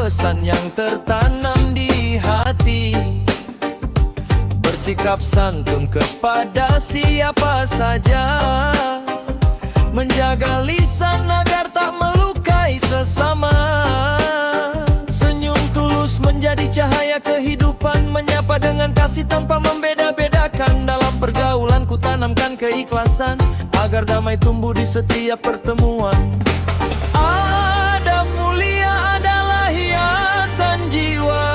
pesan yang tertanam di hati. Bersikap santun kepada siapa saja, menjaga lisan agar tak melukai sesama. Senyum tulus menjadi cahaya kehidupan, menyapa dengan kasih tanpa membeda-bedakan. Dalam pergaulan ku tanamkan keikhlasan, agar damai tumbuh di setiap pertemuan. Adab mulia adalah hiasan jiwa,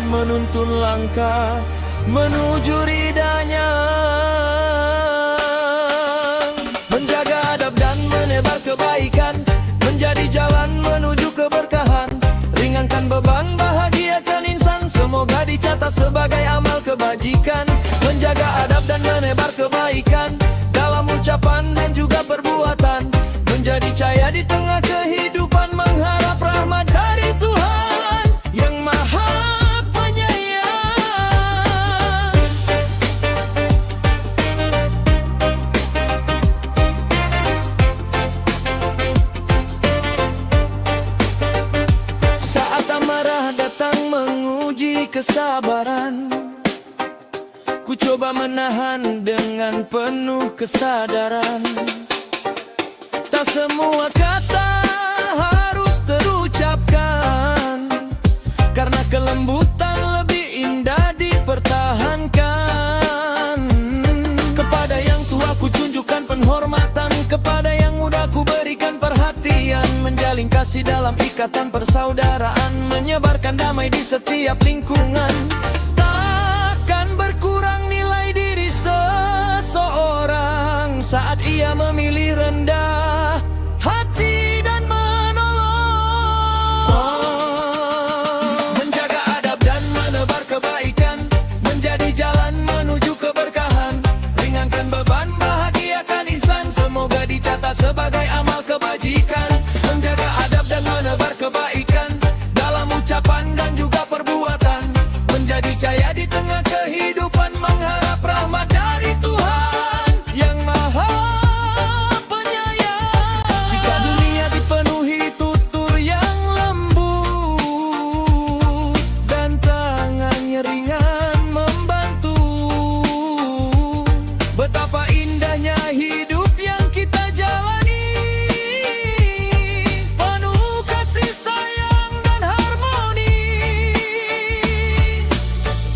menuntun langkah menuju ridanya. Menjaga adab dan menebar kebaikan, menjadi jalan menuju keberkahan. Ringankan beban, bahagiakan insan, semoga dicatat sebagai amal kebajikan. Menjaga adab dan menebar kebaikan, dalam ucapan dan juga perbuatan. Menjadi cahaya di tengah kehidupan, mengharap rahmat dari Tuhan yang Maha Penyayang. Saat amarah datang menguji kesabaran, ku coba menahan dengan penuh kesadaran. Tak semua kata harus terucapkan, karena kelembutan lebih indah dipertahankan. Kepada yang tua ku tunjukkan penghormatan, kepada yang muda ku berikan perhatian. Menjalin kasih dalam ikatan persaudaraan, menyebarkan damai di setiap lingkungan. Takkan berkurang nilai diri seseorang saat ia memilih rendah hati dan menolong. Menjaga adab dan menebar kebaikan, menjadi jalan menuju keberkahan. Ringankan beban, bahagiakan insan, semoga dicatat sebagai amal kebajikan. Menjaga adab dan menebar kebaikan, dalam ucapan dan juga perbuatan. Menjadi cahaya di tengah kehidupan, mengharap rahmat dari Tuhan yang Maha Penyayang. Jika dunia dipenuhi tutur yang lembut, dan tangannya ringan membantu, betapa indahnya hidup yang kita jalani, penuh kasih sayang dan harmoni.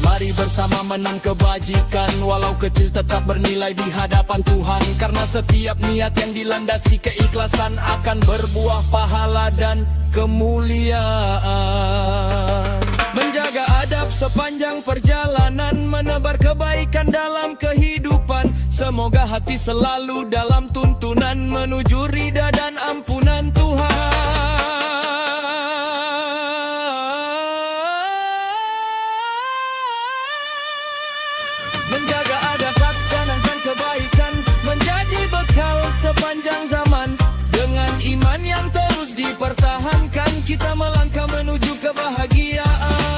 Mari bersama menang kebajikan, walau kecil tetap bernilai di hadapan Tuhan. Karena setiap niat yang dilandasi keikhlasan akan berbuah pahala dan kemuliaan. Menjaga adab sepanjang perjalanan, menebar kebaikan dalam kehidupan. Semoga hati selalu dalam tuntunan, menuju ridha dan ampunan Tuhan. Menjaga adab, tanamkan kebaikan, menjadi bekal sepanjang zaman. Dengan iman yang terus dipertahankan, kita melangkah menuju kebahagiaan.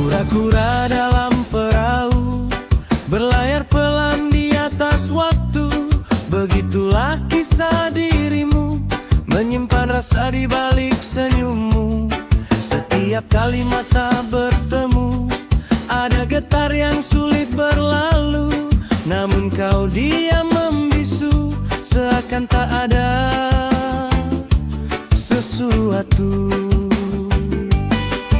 Kura-kura dalam perahu, berlayar pelan di atas waktu. Begitulah kisah dirimu, menyimpan rasa di balik senyummu. Setiap kali mata bertemu, ada getar yang sulit berlalu. Namun kau diam membisu, seakan tak ada sesuatu.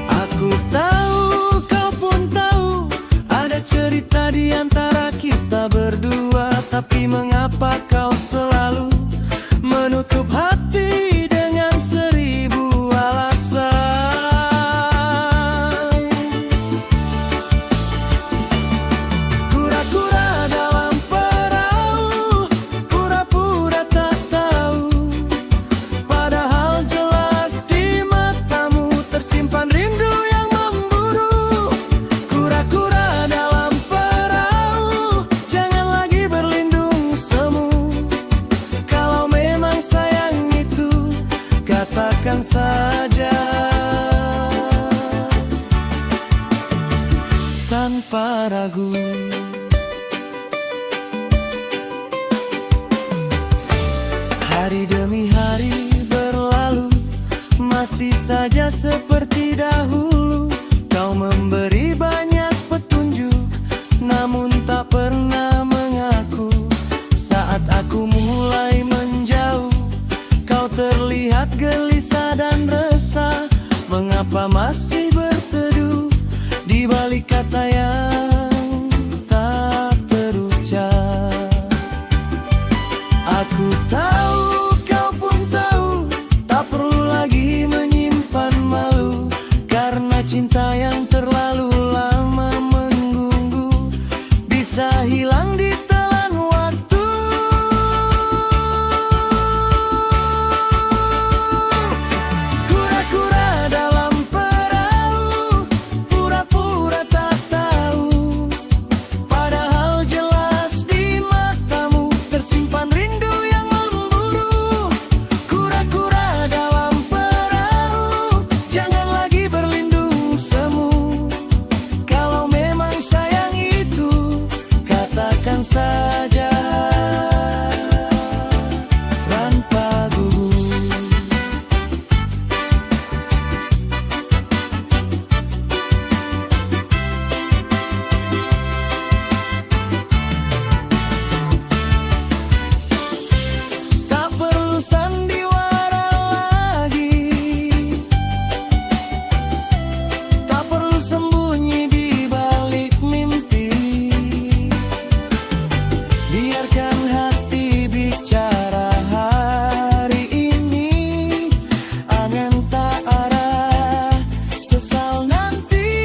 Aku tahu, kau pun tahu, ada cerita di antara kita berdua. Tapi mengapa kau selalu menutup hati dengan seribu alasan? Kura-kura dalam perahu, pura-pura tak tahu, padahal jelas di mata tanpa ragu. Hari demi hari berlalu, masih saja seperti dahulu. Kau memberi banyak petunjuk, namun tak pernah mengaku. Saat aku mulai menjauh, kau terlihat gelisah dan resah. Mengapa masih berteduh di balik kata yang tak terucap? Aku tahu, kau pun tahu, tak perlu lagi menyimpan malu, karena cinta yang terlalu lama menunggu bisa hilang di telan waktu. Kura-kura dalam perahu, pura-pura tak tahu, padahal jelas di matamu tersimpan rindu yang memburu. Kura-kura dalam perahu, jangan lagi berlindung semu. Kalau memang sayang itu, katakan saja tanpa gugup. Tak perlu sandiwara lagi, tak perlu sembunyi di balik mimpi. Biarkan hati bicara hari ini, angan tak arah, sesal nanti.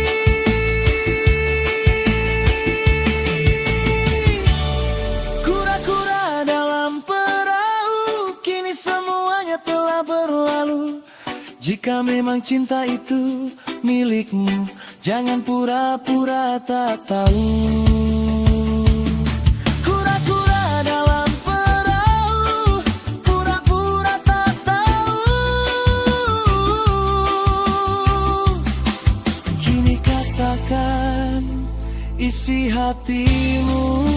Kura-kura dalam perahu, kini semuanya telah berlalu. Jika memang cinta itu milikmu, jangan pura-pura tak tahu. Kura-kura dalam perahu, pura-pura tak tahu. Kini katakan isi hatimu.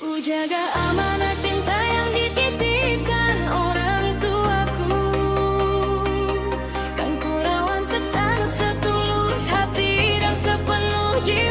Ku jaga amanah cinta yang dititipkan orang tuaku, kan ku lawan setanu setulus hati dan sepenuh jiwa.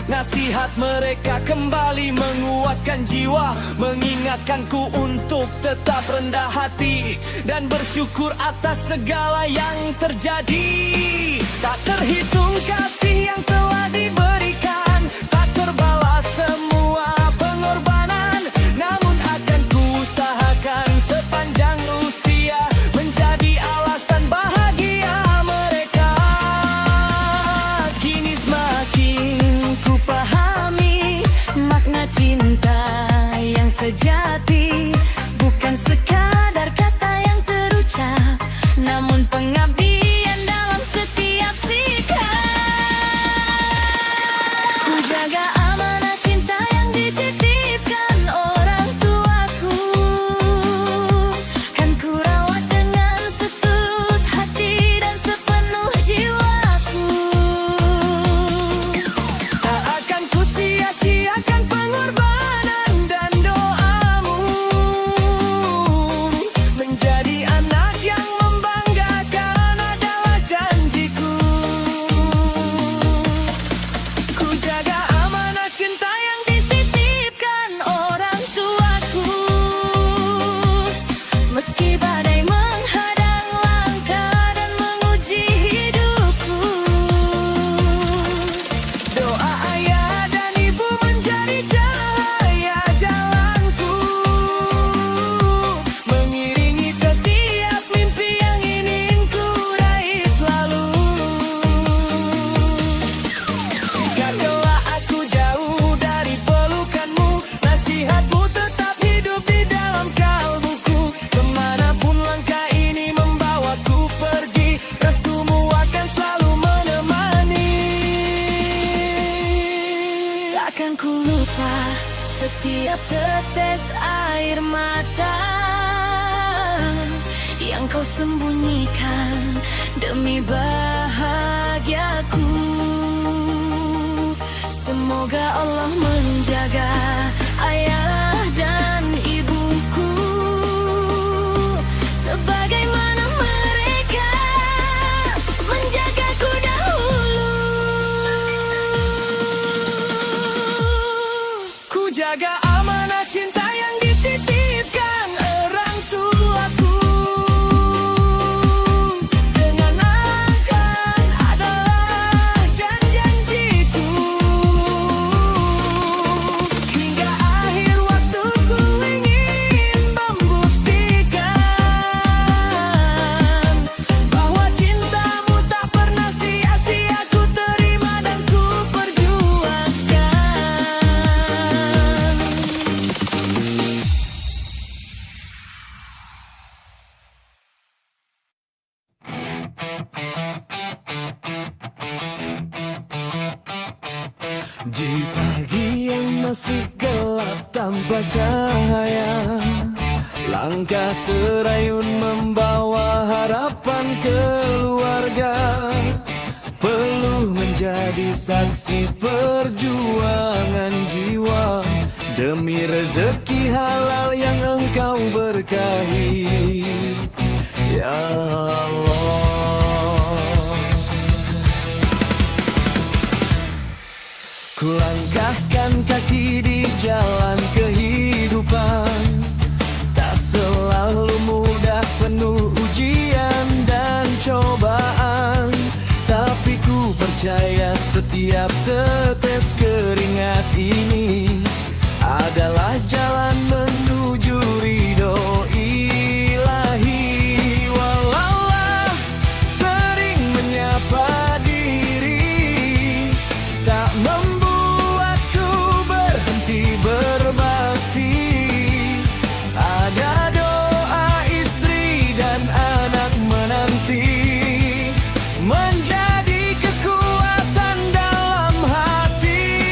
Nasihat mereka kembali menguatkan jiwa, mengingatkanku untuk tetap rendah hati dan bersyukur atas segala yang terjadi. Tak terhitung kasih yang telah diberikan, tak terbalas semua pengorbanan. Namun akan kuusahakan sepanjang usia menjadi alasan bahagia mereka. Kini semakin ku pahami makna cinta yang sejati, bukan sekadar kata yang terucap, namun pengabdian dalam setiap sikap. Ku jaga amanah cinta yang dititipkan orang tuaku, kan ku rawat dengan setulus hati dan sepenuh jiwaku. Tak akan ku sia-siakan pengorbanan dan doamu, menjadi anak yang membanggakan adalah janjiku. Ku jaga amanah cinta yang dititipkan orang tuaku, meski badai menghadang langkah dan menguji hidupku. Doa ayah dan ibu menjadi cahaya jalanku, mengiringi setiap mimpi yang ingin ku raih selalu. Jika kelak aku jauh dari pelukanmu, nasihatmu tetap hidup di dalam kalbuku. Kemanapun langkah ini membawaku pergi, restumu akan selalu menemani. Takkan ku lupa setiap tetes air mata yang kau sembunyikan demi bahagiaku. Semoga Allah menjaga ayah dan ibuku sebagaimana mereka menjagaku dahulu. Ku jaga amanah cinta yang dititipkan orang tuaku, dengan akan adalah janjiku. Hingga akhir waktu ku ingin membuktikan bahwa cintamu tak pernah sia-sia ku terima dan ku perjuangkan. Di pagi yang masih gelap tanpa cahaya, langkah terayun membawa harapan keluarga. Perlu menjadi saksi perjuangan jiwa demi rezeki halal yang engkau berkahi, ya Allah. Kulangkahkan kaki di jalan kehidupan, tak selalu mudah, penuh ujian dan cobaan. Tapi ku percaya setiap tetes keringat ini adalah jalan menuju ridho ilahi. Walaulah sering menyapa diri, tak membuatku berhenti berbakti. Ada doa istri dan anak menanti, menjadi kekuatan dalam hati.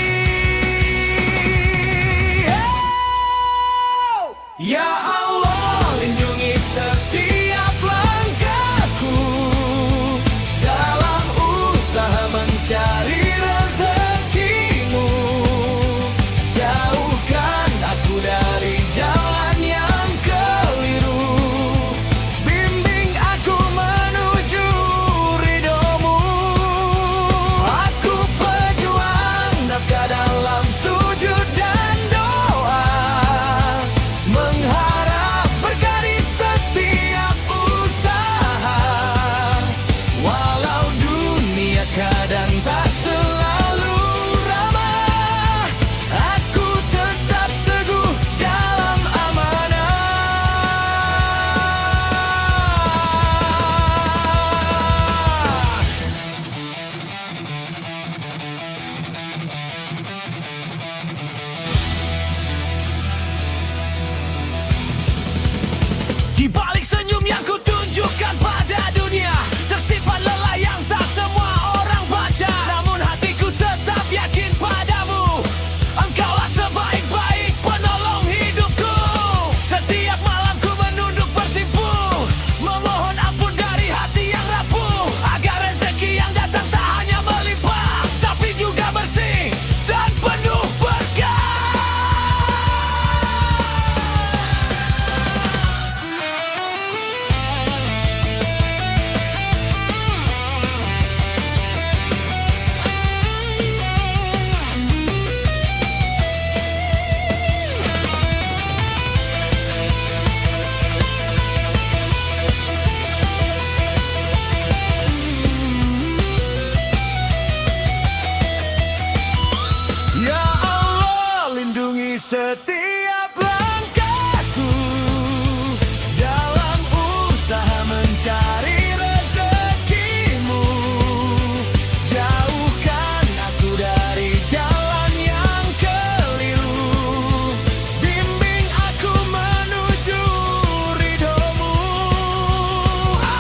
Berkati setiap langkahku dalam usaha mencari rezekimu. Jauhkan aku dari jalan yang keliru. Bimbing aku menuju ridhomu.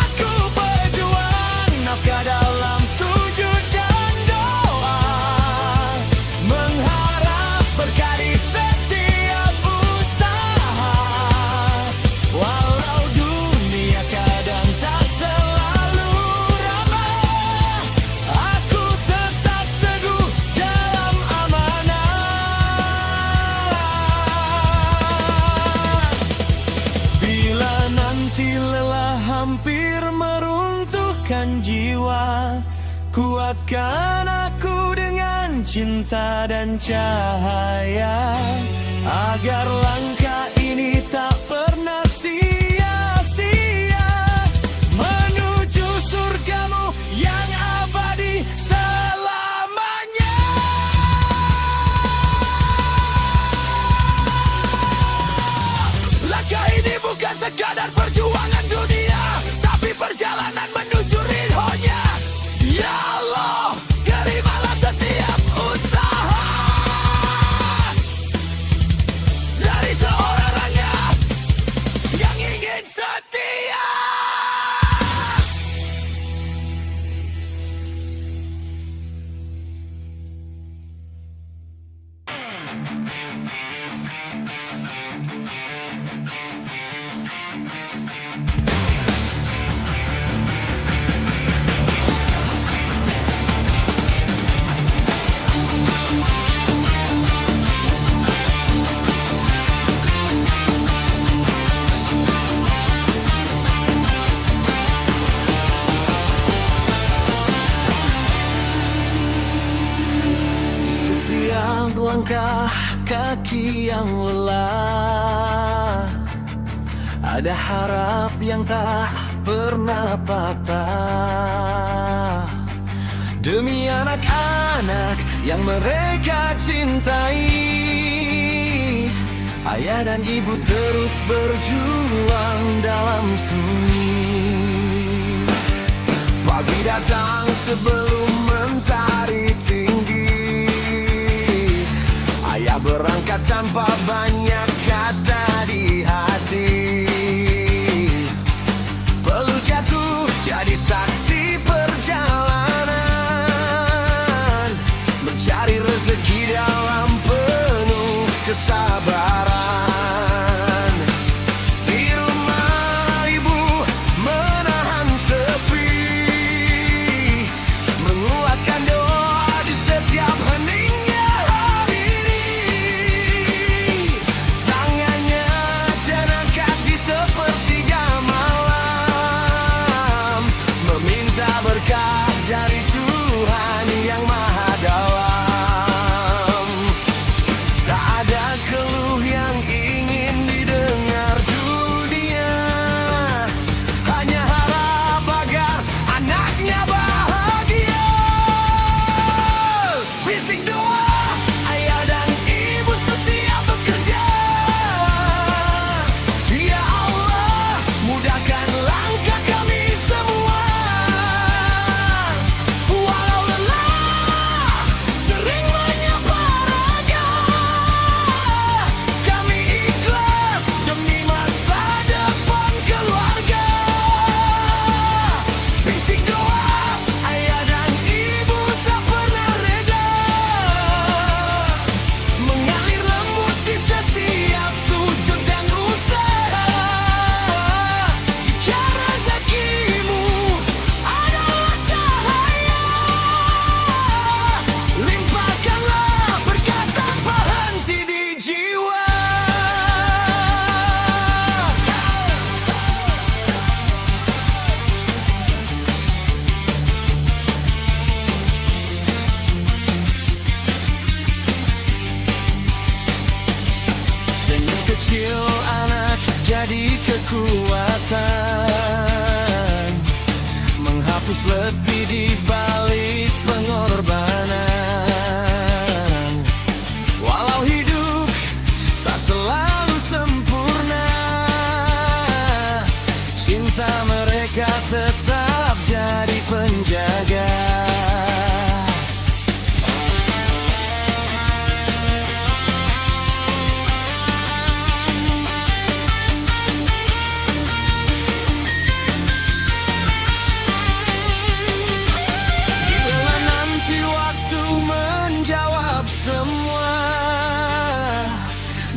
Aku berjuang nafkah dalam sujud dan doa, mengharap berkah di setiap usaha. Walau dunia kadang tak selalu ramah, aku tetap teguh dalam amanah. Bila nanti lelah hampir meruntuhkan jiwa, kuatkan aku dengan cinta dan cahaya, agar langkah ini tak pernah sia-sia, menuju surgamu yang abadi selamanya. Langkah ini bukan sekadar perjuangan dunia, tapi perjalanan menuju ridhonya. Ya Allah, terimalah setiap usaha dari seorang rakyat yang ingin setia. Setiap langkah kaki yang lelah, ada harap yang tak pernah patah. Demi anak-anak yang mereka cintai, ayah dan ibu terus berjuang dalam sunyi. Pagi datang sebelum mentari tinggi, ayah berangkat tanpa banyak kata di hati. Perlu jatuh jadi saksi perjalanan, mencari rezeki dalam penuh kesabaran. Di rumah ibu menahan sepi, menguatkan doa di setiap heningnya hari ini. Tangannya terangkat di sepertiga malam, meminta berkah dari Tuhan yang Maha Dalam. Tak ada keluh yang ingin didengar dunia, hanya harap agar anaknya bahagia. Bisik doa ayah dan ibu setiap bekerja. Ya Allah, mudahkan langkah kami semua. Walau lelah sering menyapa raga, kami ikhlas demi masa depan keluarga. Bisik doa ayah dan ibu tak pernah reda, mengalir lembut di setiap sujud dan usaha. Jika rezekimu adalah cahaya, limpahkanlah berkat tanpa henti di jiwa. Senyum kecil anak jadi kekuatan, menghapus letih di balik pengorbanan. Walau hidup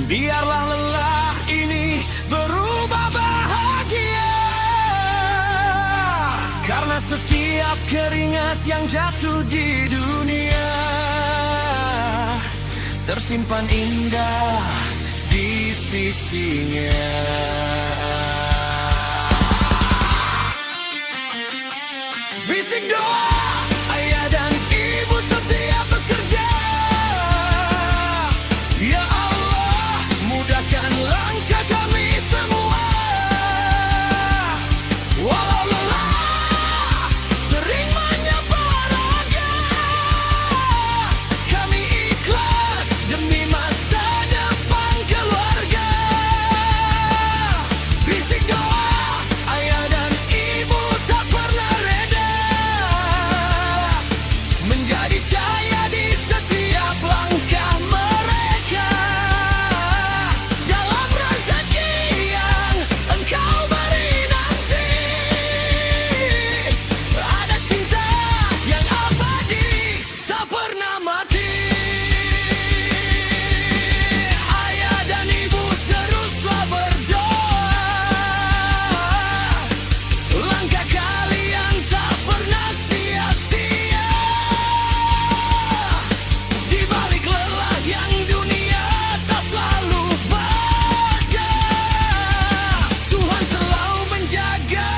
Biarlah lelah ini berubah bahagia, karena setiap keringat yang jatuh di dunia tersimpan indah di sisinya. Bisik doa ayah dan ibu setiap bekerja, ya Allah mudahkan langkah kami semua. Walau lelah sering menyapa raga, kami ikhlas demi masa depan keluarga. Bisik doa ayah dan ibu tak pernah reda, menjadi cahaya di setiap langkah mereka. Dalam rezeki yang engkau beri nanti, ada cinta yang abadi tak pernah mati. Ayah dan ibu teruslah berdoa, langkah kalian tak pernah sia-sia. Di balik lelah yang dunia tak selalu baja, Tuhan selalu menjaga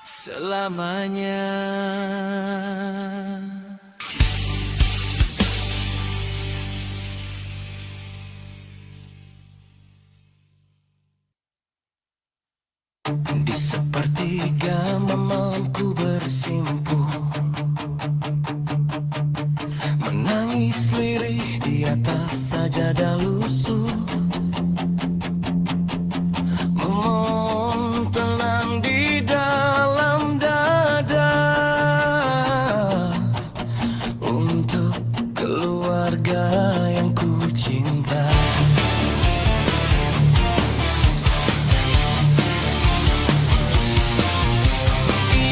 selamanya. Di sepertiga malamku bersimpuh, menangis lirih di atas sajadah lusuh, memohon tenang di dalam dada untuk keluarga yang ku cinta.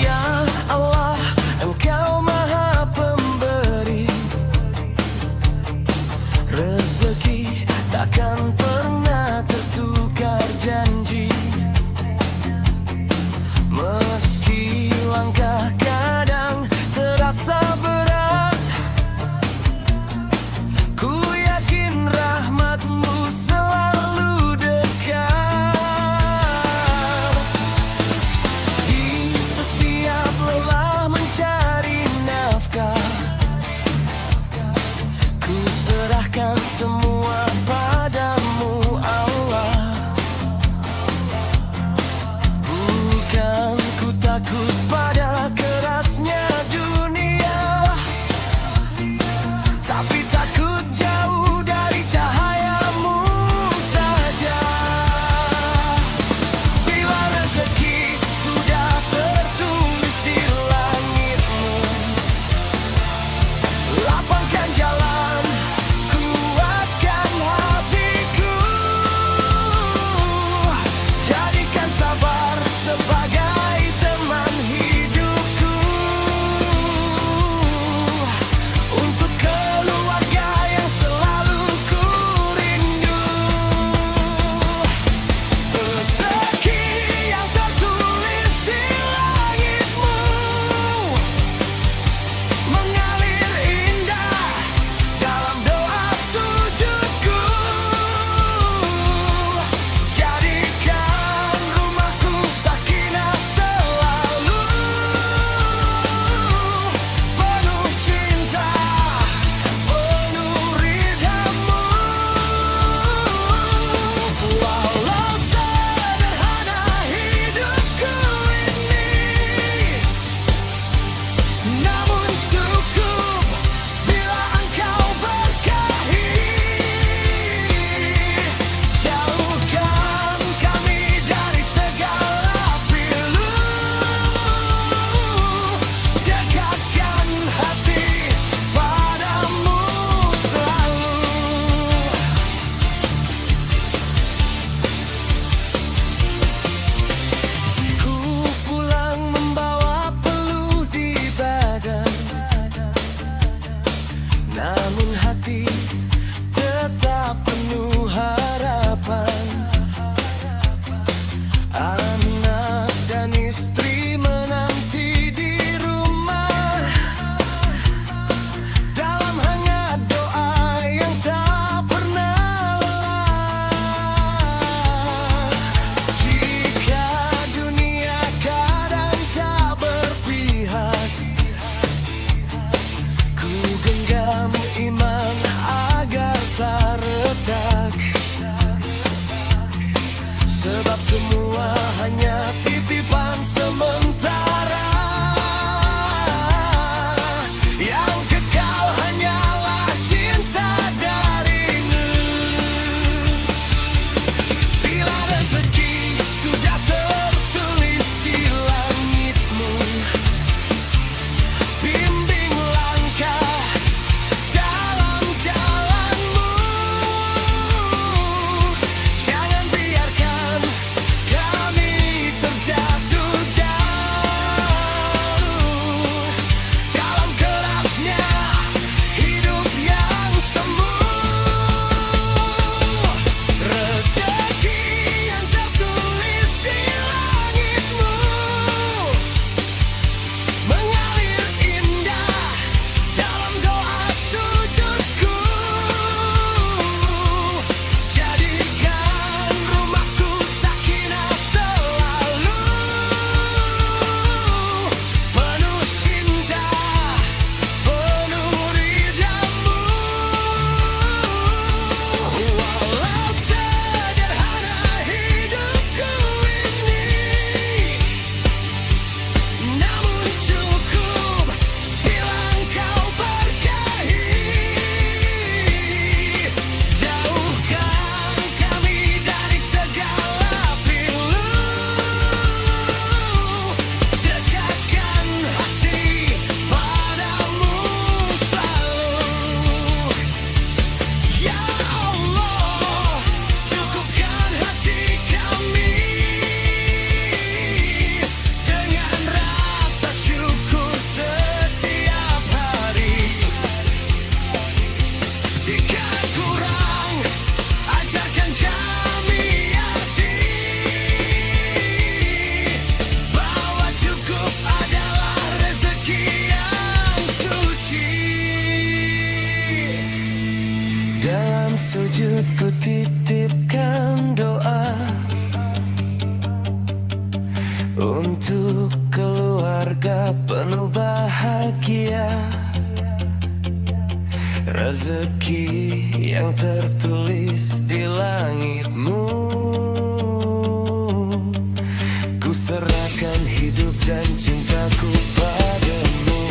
Ya Allah, Engkau Maha Pemberi, rezeki takkan pernah tertukar janji. Meski langkah kadang terasa berat, ku yakin rahmat-Mu selalu dekat. Di setiap lelah mencari nafkah, ku serahkan semua padamu Allah. Bukan ku takut pada kerasnya dunia, tapi takut jauh dari cahaya-Mu saja. Bila rezeki sudah tertulis di langit-Mu, lapangkan jalan, kuatkan hatiku, jadikan sabar sebagai teman hidupku, untuk keluarga yang selalu ku rindu. Rezeki yang tertulis di langit-Mu mengalir indah dalam doa sujudku, jadikan rumahku sakinah selalu, penuh cinta, penuh ridha-Mu. Walau sederhana hidupku ini, namun cukup bila Engkau berkahi. Jauhkan kami dari segala pilu, dekatkan hati padamu selalu. Ku pulang membawa peluh di badan, namun hati sujud ku titipkan doa untuk keluarga penuh bahagia, rezeki yang tertulis di langitmu. Ku serahkan hidup dan cintaku padamu.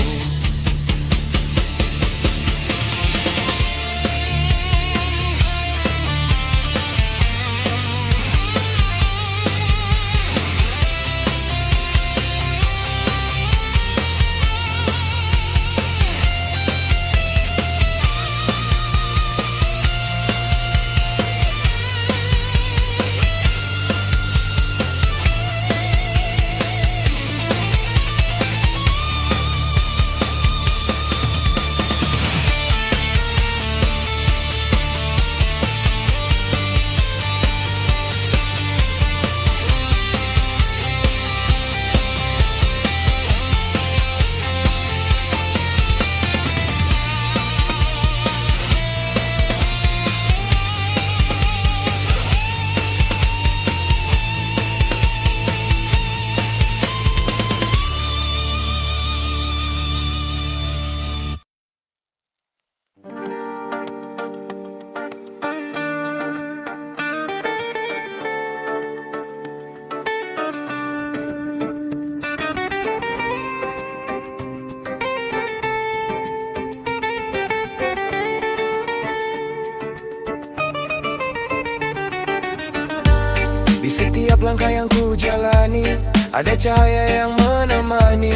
Di setiap langkah yang ku jalani, ada cahaya yang menemani.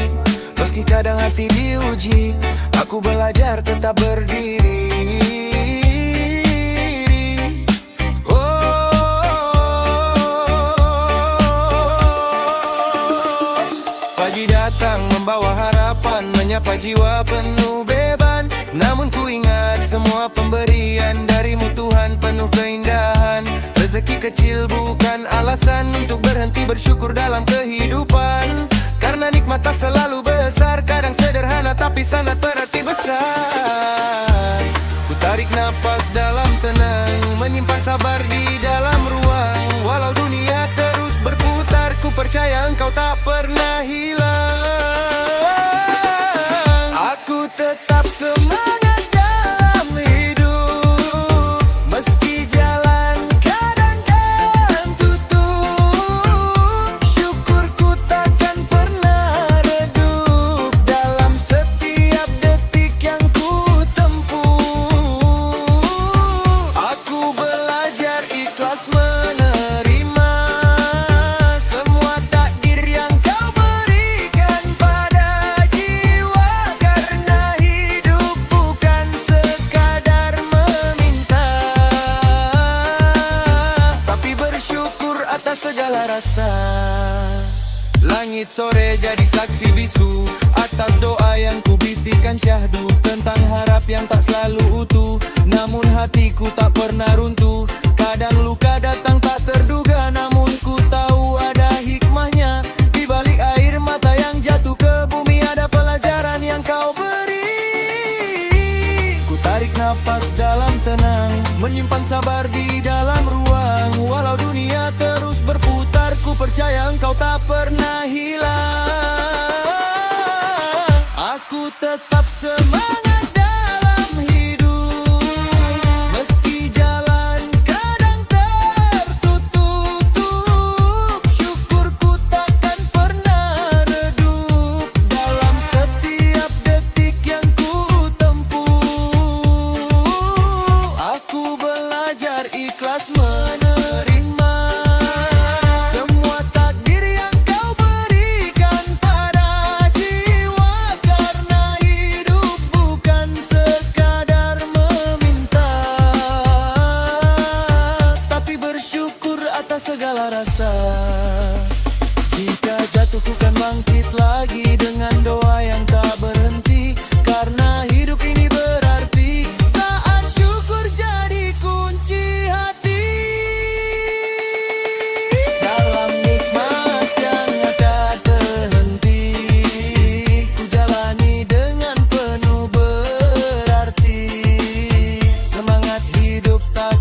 Meski kadang hati diuji, aku belajar tetap berdiri. Pagi datang membawa harapan, menyapa jiwa penuh beban. Namun ku ingat semua pemberian darimu Tuhan penuh keindahan. Rezeki kecil bukan alasan untuk berhenti bersyukur dalam kehidupan. Karena nikmat tak selalu besar, kadang sederhana tapi sangat berarti besar. Ku tarik nafas dalam tenang, menyimpan sabar di dalam ruang. Walau dunia terus berputar, ku percaya engkau tak pernah hilang. Aku tetap semangat dalam hidup, meski jalan kadang tutup. Syukurku takkan pernah redup dalam setiap detik yang ku tempuh. Aku belajar ikhlas menerima semua takdir yang kau berikan pada jiwa. Karena hidup bukan sekadar meminta, tapi bersyukur atas segala rasa. Langit sore jadi saksi bisu atas doa yang ku bisikan syahdu tentang harap yang tak selalu utuh. Namun hatiku tak pernah runtuh. Kadang luka datang tak terduga, namun ku tahu ada hikmahnya. Di balik air mata yang jatuh ke bumi ada pelajaran yang kau beri. Ku tarik nafas dalam tenang, menyimpan sabar di dalam ruang. Walau dunia terus berputar, ku percaya engkau tak pernah hilang. Aku tetap semangat dalam hidup, meski jalan kadang tertutup. Syukurku takkan pernah redup dalam setiap detik yang ku tempuh. Aku belajar ikhlas menerima semua takdir yang kau berikan pada jiwa. Karena hidup bukan sekadar meminta, tapi bersyukur atas segala rasa. Jika jatuh ku kan bangkit lagi dengan doa yang tak berhenti. Karena hidup ini berarti saat syukur jadi kunci hati. Dalam nikmat yang tak terhenti, ku jalani dengan penuh berarti. Semangat hidup tak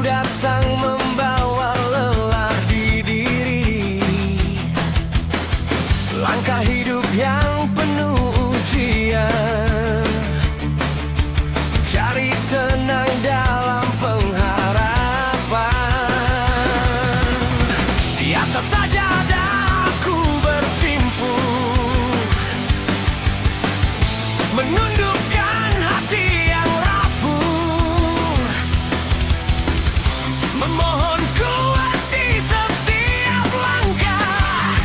datang membawa lelah di diri. Langkah hidup yang penuh ujian, cari tenang dalam pengharapan. Di atas sajadah aku bersimpuh, menundukkan hati yang rapuh, memohon kuat di setiap langkah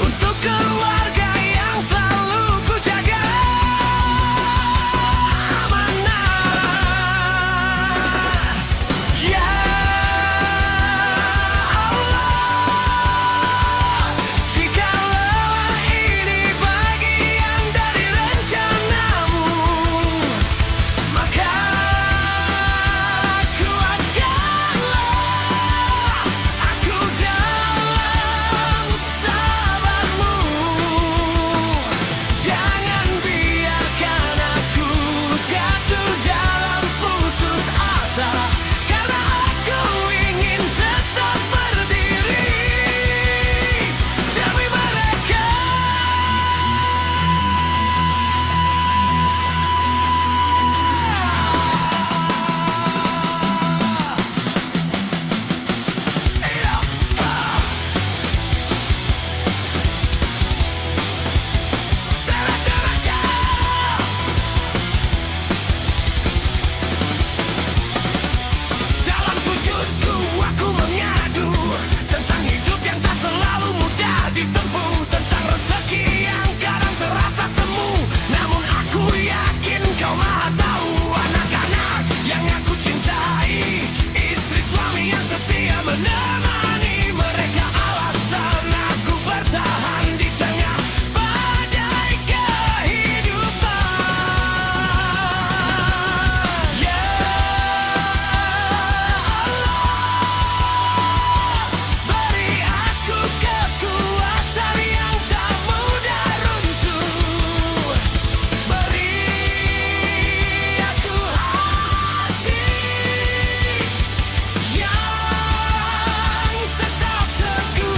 untuk keluarga yang selalu ku jaga amanah. Ya Allah, jika lelah ini bagian dari rencanamu, maka kuatkanlah aku dalam sabarmu. Jangan biarkan aku jatuh dalam putus asa, karena aku ingin tetap berdiri demi mereka. Dalam sujudku aku mengadu tentang hidup yang tak selalu mudah ditempuh, tentang rezeki yang kadang terasa semu. Namun aku yakin kau maha tahu. Anak-anak yang aku cintai, istri suami yang setia menemani, mereka alasan aku bertahan di tengah badai kehidupan. Ya Allah, beri aku kekuatan yang tak mudah runtuh, beri aku hati yang tetap teguh,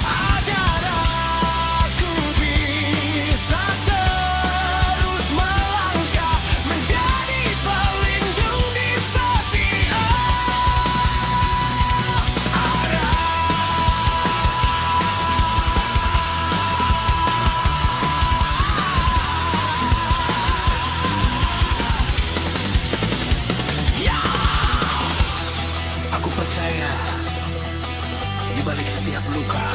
agar aku bisa terus melangkah menjadi pelindung di setiap arah. Ya, aku percaya di balik setiap luka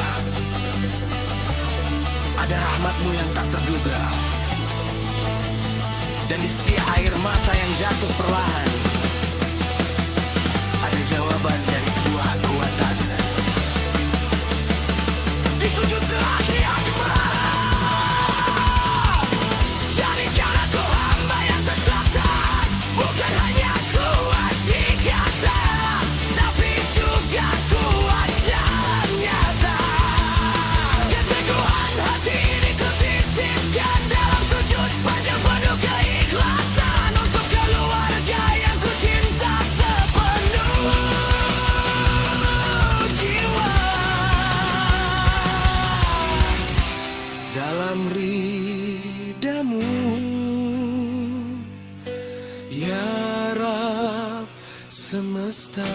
ada rahmat-Mu yang tak terduga, dan di setiap air mata yang jatuh perlahan ada jawaban dari sebuah kekuatan. Di sujud terakhir aku berharap, jadikan aku hamba yang tetap taat, bukan hanya kuat di kata, tapi juga kuat dalam nyata. Keteguhan hati ini kutitipkan dalam sujud panjang penuh keikhlasan untuk keluarga yang ku cinta sepenuh jiwa. Dalam ridhamu, ya Rab semesta.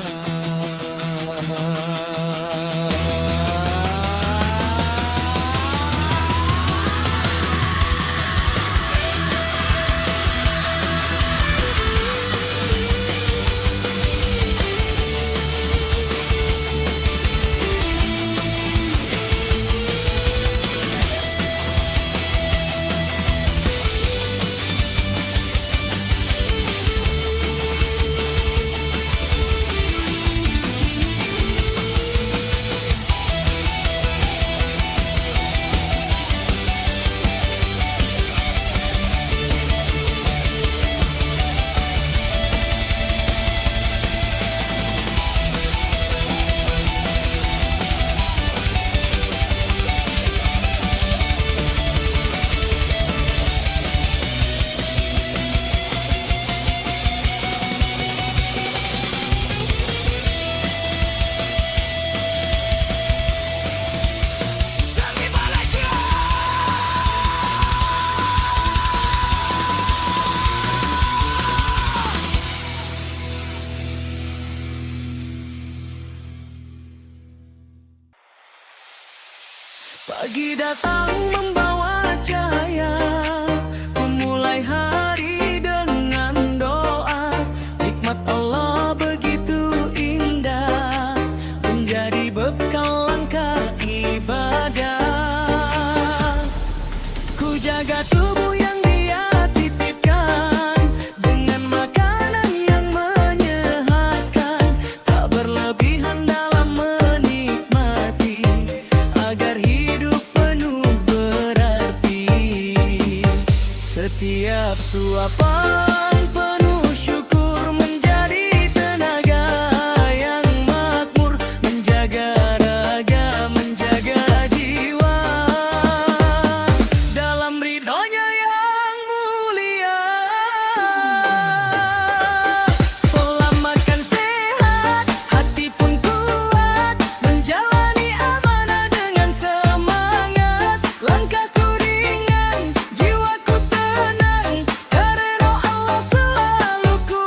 Pagi datang membawa cahaya, ku mulai hari dengan doa. Nikmat Allah begitu indah, menjadi bekal langkah ibadah. Ku jaga tubuh yang Dia titipkan dengan makanan yang menyehatkan, tak berlebihan dalam menikmati, agar hidup penuh berarti. Setiap suapan penuh syukur menjadi tenaga yang makmur, menjaga raga, menjaga jiwa dalam ridhonya yang mulia. Pola makan sehat, hati pun kuat, menjalani amanah dengan semangat. Langkahku ringan, jiwaku tenang, karena Allah selalu ku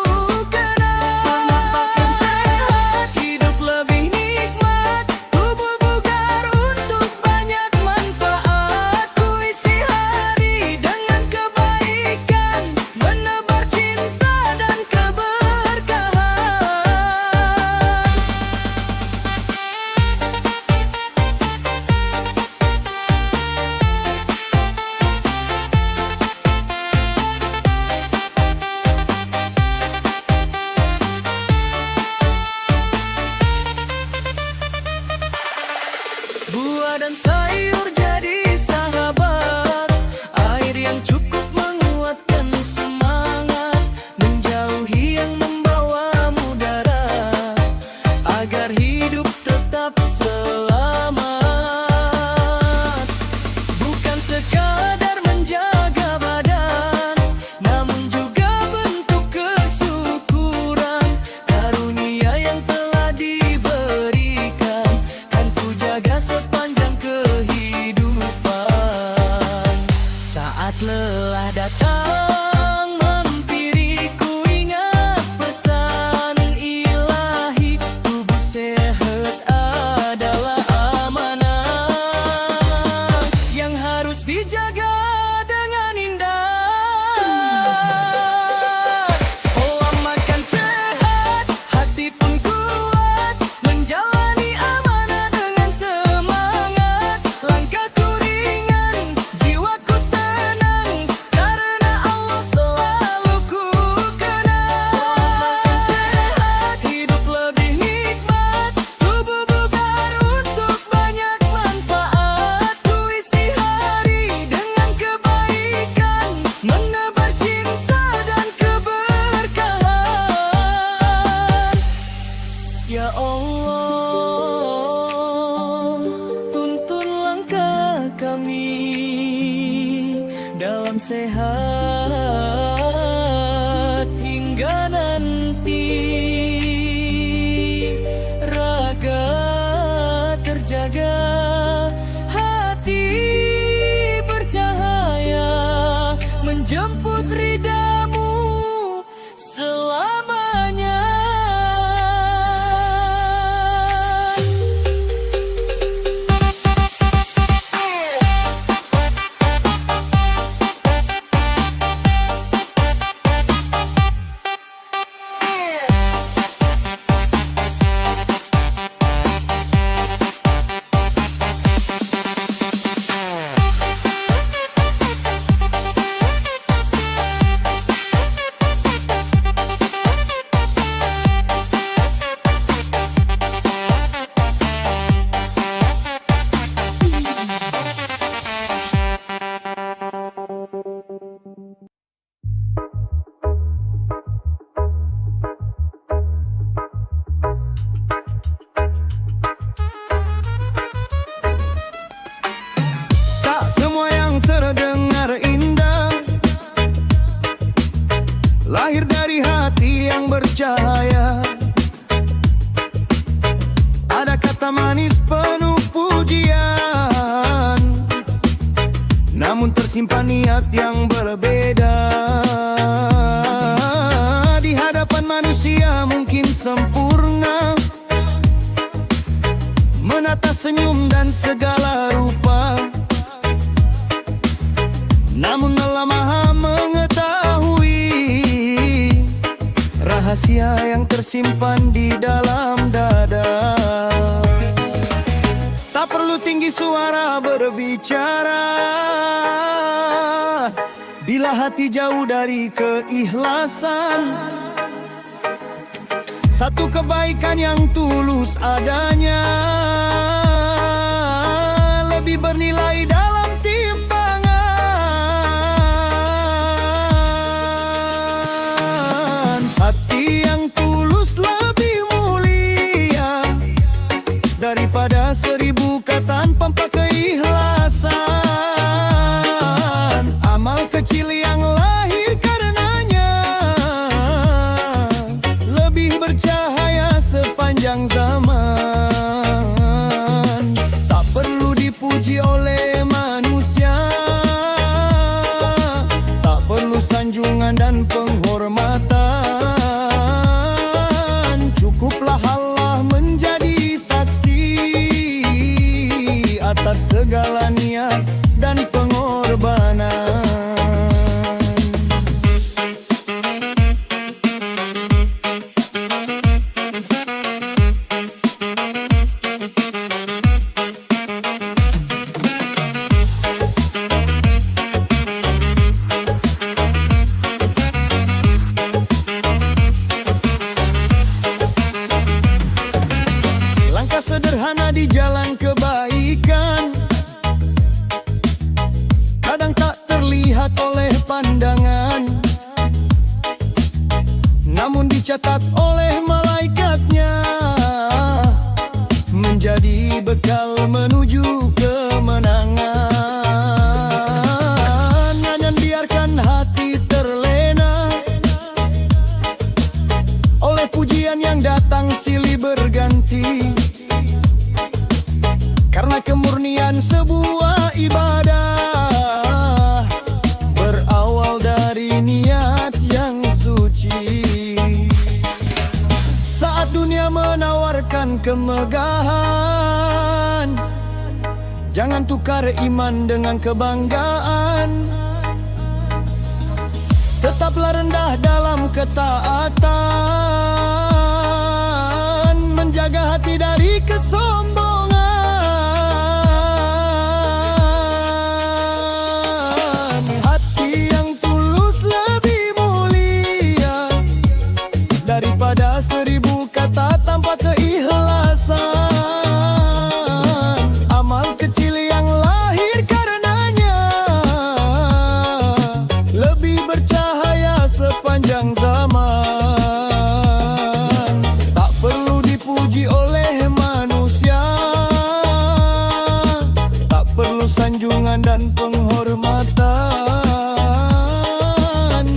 kenang. Makan sehat, hidup lebih nikmat, tubuh bugar untuk banyak manfaat. Ku isi hari dengan kebaikan, menebar cinta dan keberkahan. Buah dan sayur jadi sahabat, air yang cukup menguatkan semangat, menjauhi yang membawa mudarat, agar hidup tetap selamat. Bukan sekadar menjaga badan, namun juga bentuk kesyukuran, karunia yang telah diberikan, kan ku jaga sepanjang kehidupan. Saat lelah datang mempiri, ku ingat pesan ilahi, tubuh sehat adalah amanah yang harus dijaga dengan indah. Pola makan sehat, hati pun kuat, menjalani amanah dengan semangat. Langkahku ringan, jiwaku tenang, karena Allah selalu ku kenang. Makan sehat, hidup lebih nikmat, tubuh bugar untuk banyak manfaat. Ku isi hari dengan kebaikan, menebar cinta dan keberkahan. Ya Allah, tuntun langkah kami dalam sehat hingga nanti, raga terjaga, hati bercahaya, menjemput ridhamu selamanya. Tak semua yang terdengar indah lahir dari hati yang bercahaya. Ada kata manis penuh pujian, namun tersimpan niat yang berbeda. Di hadapan manusia mungkin sempurna, menata senyum dan segala rupa, rahasia yang tersimpan di dalam dada. Tak perlu tinggi suara berbicara, bila hati jauh dari keikhlasan. Satu kebaikan yang tulus adanya lebih bernilai dalam timbangan. Hati yang tulus lebih mulia daripada 1000 kata tanpa keikhlasan. Amal kecil yang lahir karenanya lebih bercahaya sepanjang zaman. Tak perlu dipuji oleh manusia, tak perlu sanjungan dan penghormatan. Cukuplah Allah menjadi saksi atas segala niat dan pengorbanan. Langkah sederhana di jalan kebaikan kadang tak terlihat oleh pandangan, namun dicatat oleh malaikatnya menjadi bekal menuju kemenangan. Jangan biarkan hati terlena oleh pujian yang datang silih berganti, karena kemurnian sebuah ibadah berawal dari niat yang suci. Saat dunia menawarkan kemegahan, jangan tukar iman dengan kebanggaan. Tetaplah rendah dalam ketaatan, menjaga hati dari kesombongan. Hati yang tulus lebih mulia daripada 1000 kata tanpa keikhlasan. Amal kecil yang lahir karenanya lebih bercahaya sepanjang zaman. Tak perlu dipuji oleh manusia, tak perlu sanjungan dan penghormatan.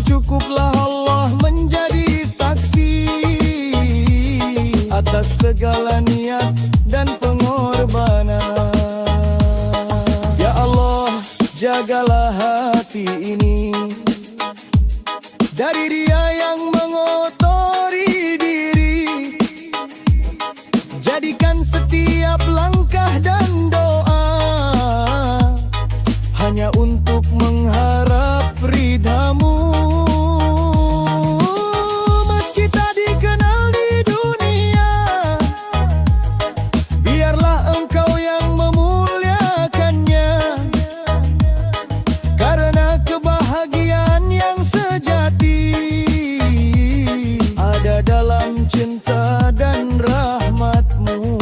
Cukuplah Allah menjadi saksi atas segala niat dan pengorbanan. Ya Allah, jagalah hati ini dari ria yang mengotori diri. Jadikan setiap langkah dan doa hanya untuk mengharap ridhamu. Meski tak dikenal di dunia, biarlah Engkau yang memuliakannya, karena kebahagiaan yang sejati ada dalam cinta dan rahmat-Mu.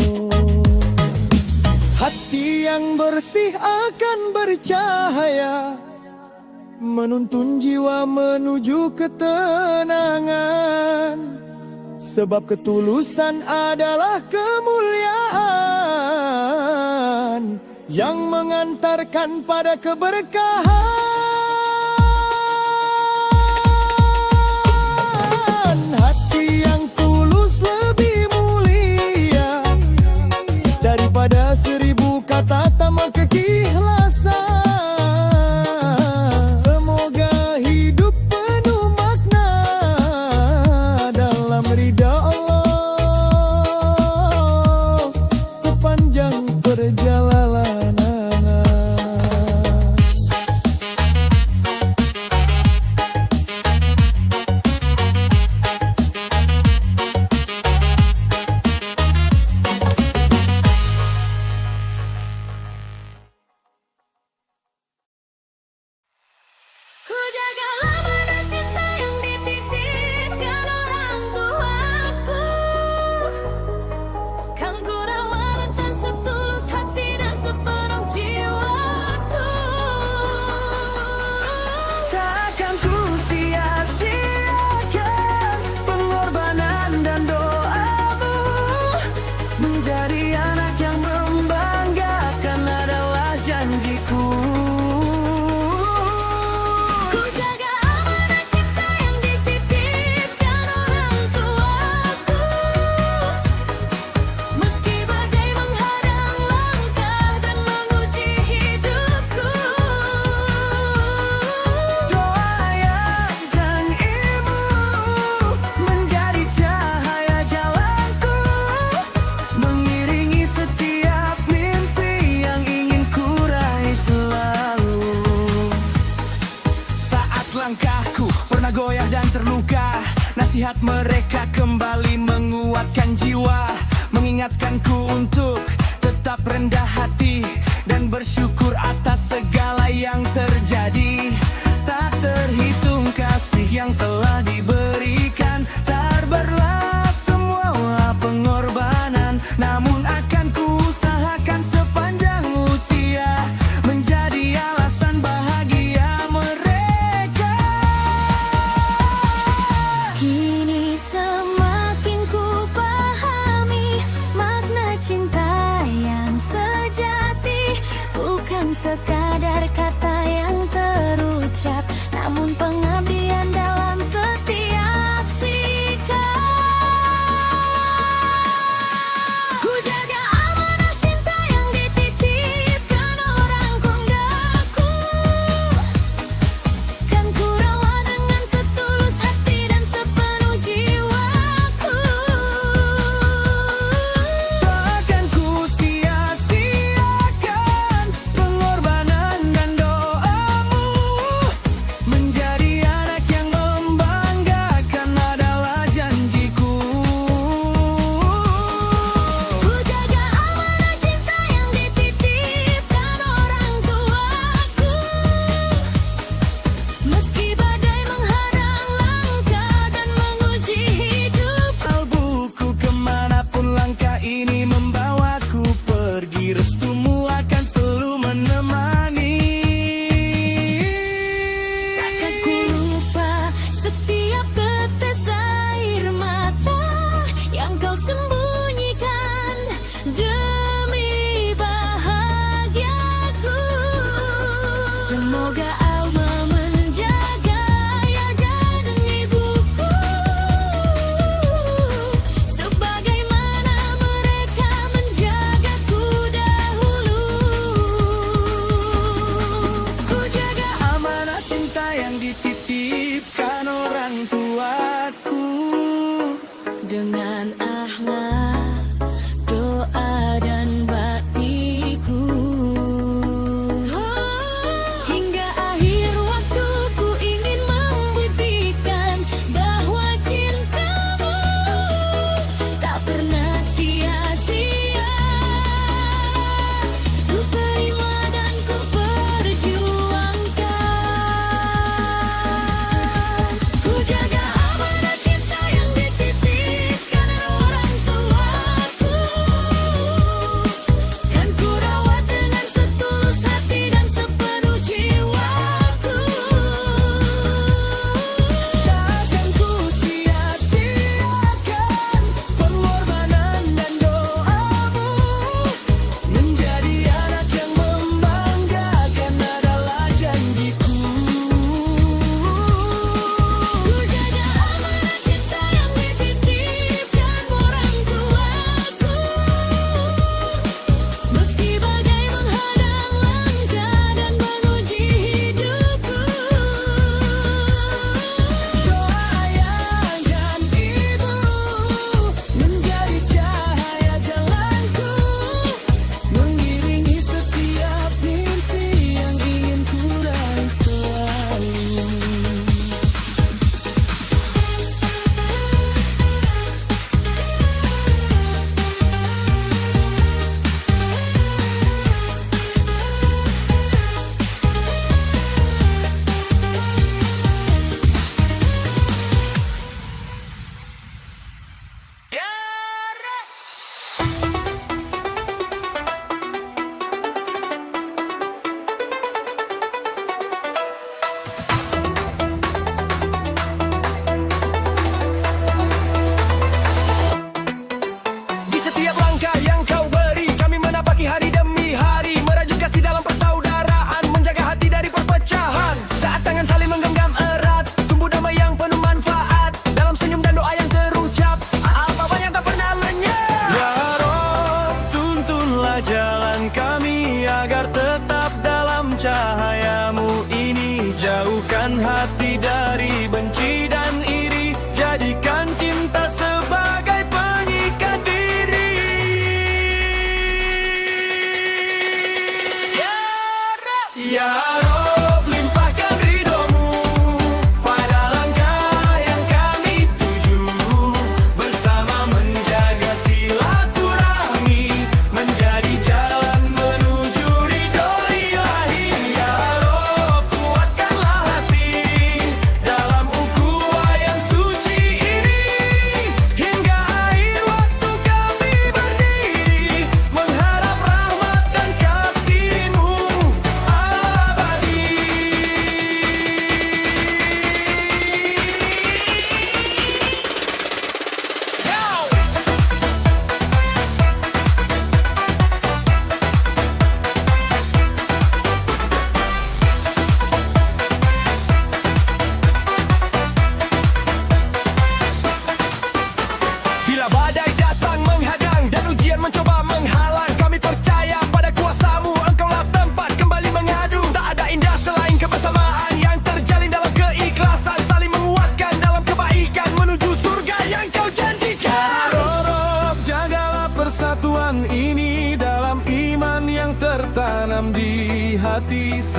Hati yang bersih akan bercahaya, menuntun jiwa menuju ketenangan. Sebab ketulusan adalah kemuliaan yang mengantarkan pada keberkahan. Hati yang tulus lebih mulia daripada 1000 kata tanpa keikhlasan. Semoga hidup penuh makna dalam ridha Allah sepanjang perjalanan. membuat mereka kembali menguatkan jiwa, mengingatkanku untuk tetap rendah hati dan bersyukur atas segala yang terjadi. Tak terhitung kasih yang telah diberikan, terbelah semua pengorbanan, namun akan kuusahakan sepanjang usia menjadi alasan bahagia mereka. Kini semakin ku pahami makna cinta yang sejati, bukan sekadar kata yang terucap, namun pengabdian dalam setiap sikap. Ku jaga amanah cinta yang dititipkan orang konggaku, kan ku rawat dengan setulus hati dan sepenuh jiwaku. Takkan ku sia-siakan pengorbanan dan doamu, menjadi anak yang membanggakan adalah janjiku. Ku jaga amanah cinta yang dititipkan orang tuaku, meski badai menghadang langkah dan menguji hidup. Kalbuku kemanapun langkah ini membawaku pergi, restumu akan selalu menemani. Takkan ku lupa setiap tetes air mata yang kau sembunyikan demi bahagiaku. Semoga Allah menjaga ayah dan ibuku, sebagaimana mereka menjagaku dahulu. Ku jaga Amanah cinta yang dititipkan orang tuaku, dengan akhlak, doa dan baktiku, hingga akhir waktu ku ingin membuktikan bahwa cintamu tak pernah sia-sia. Ku terima dan ku perjuangkan. Ku jaga amanah cinta yang dititipkan orang tuaku,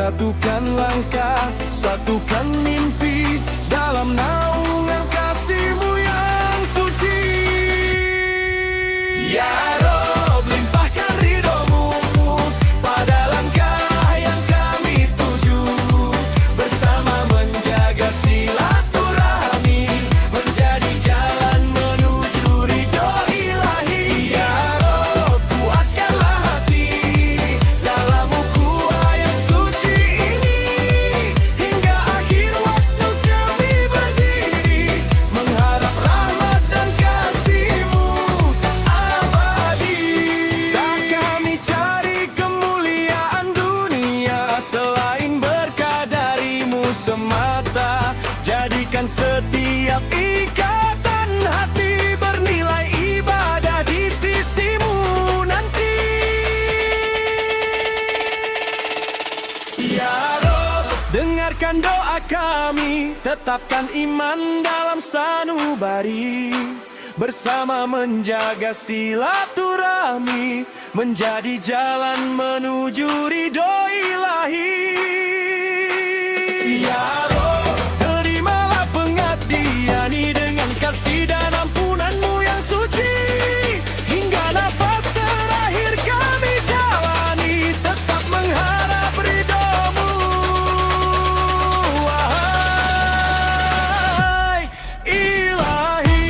Satukan langkah, satukan mimpi dalam naungan kasih-Mu yang suci. Ya Rob, limpahkan ridho-Mu pada langkah yang kami tuju, bersama menjaga silaturahmi, menjadi jalan menuju ridho ilahi. Ya Rob, kuatkanlah hati dalam ukhuwah yang suci ini, hingga akhir waktu kami berdiri, mengharap rahmat dan kasih-Mu abadi. Tak kami cari kemuliaan dunia selain berkah dari-Mu semata. Jadikan setiap ikatan hati bernilai ibadah di sisi-Mu nanti. Ya Rob, dengarkan doa kami, tetapkan iman dalam sanubari, bersama menjaga silaturahmi, menjadi jalan menuju ridho ilahi. Ya Rob, terimalah pengabdian ini dengan kasih dan ampunan-Mu yang suci, hingga nafas terakhir kami jalani, tetap mengharap ridho-Mu, wahai ilahi.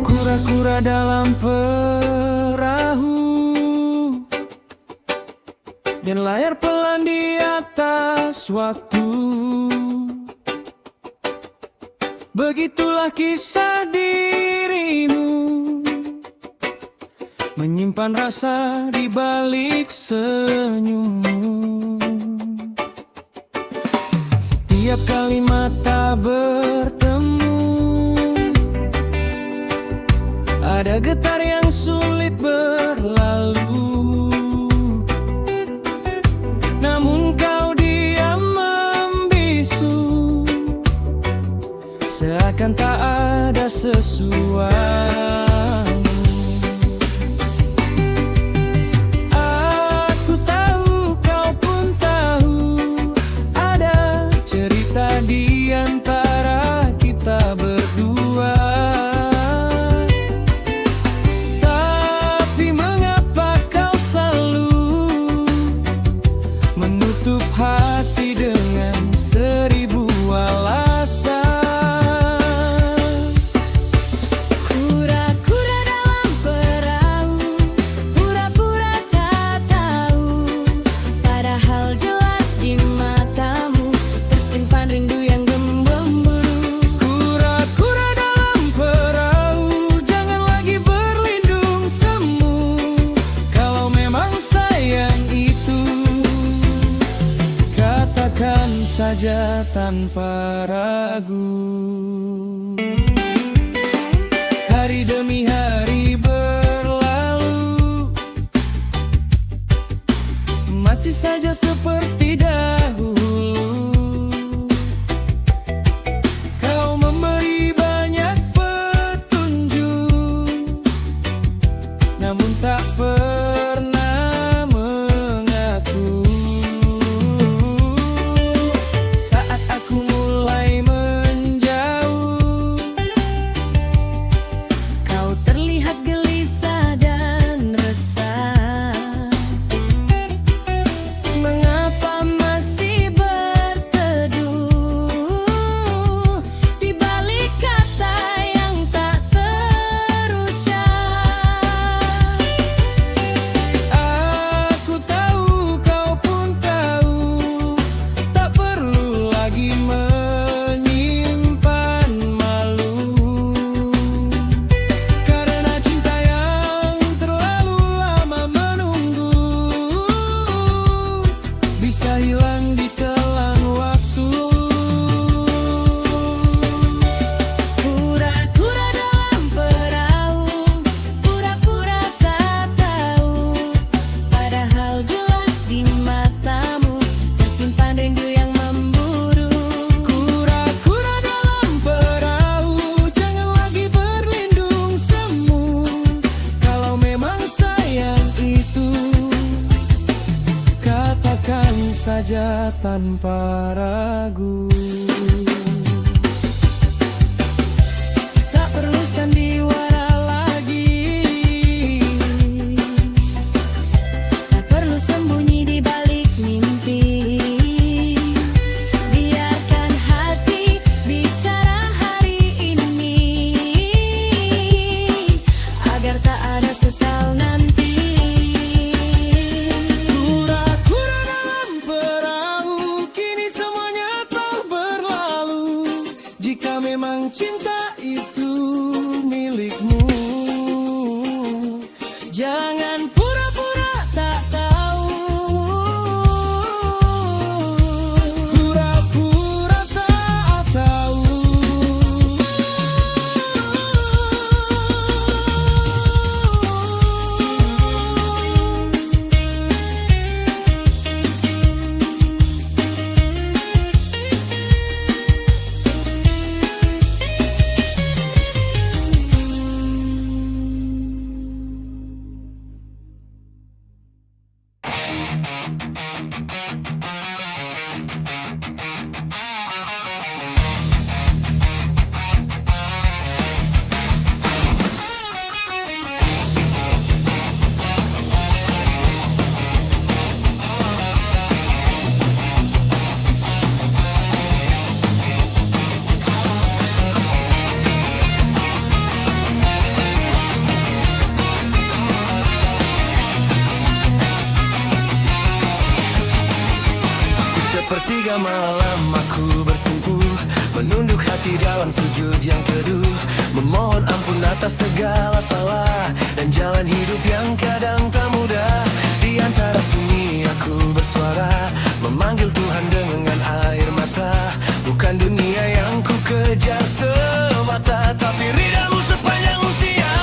Kura-kura dalam perahu dan layar pelan di atas waktu. Begitulah kisah diri-Mu, menyimpan rasa di balik senyum-Mu. Setiap kali mata bertemu, ada getar yang sulit berlalu, namun Kau diam membisu, seakan tak ada sesuatu. Aku tahu, Kau pun tahu, ada cerita di antara kita berdua. Tapi mengapa Kau selalu menutup hati dengan 1000 alasan? Kura-kura dalam perahu, pura-pura tak tahu, padahal jelas di mata-Mu tersimpan rindu yang gembemburu. Kura-kura dalam perahu, jangan lagi berlindung semu. Kalau memang sayang itu, katakan saja tanpa ragu. Hari demi hari berlalu, masih saja seperti dahulu. Kau memberi banyak petunjuk, namun tak pernah mengaku. Saat aku mulai menjauh, Kau terlihat gelisah dan resah. Mengapa saja tanpa ragu. Tak perlu sandiwara lagi, tak perlu sembunyi di balik mimpi. Biarkan hati bicara hari ini, agar tak ada sesal nanti. Kura-kura dalam perahu, kini semuanya telah berlalu. Jika memang cinta itu milikmu, Jangan pura-pura tak tahu. pura-pura tak tahu. Sepertiga malam aku bersimpuh, menunduk hati dalam sujud yang teduh, memohon ampun atas segala salah dan jalan hidup yang kadang tak mudah. Di antara sunyi aku bersuara, memanggil Tuhan dengan air mata. Bukan dunia yang ku kejar semata, tapi ridhamu sepanjang usia.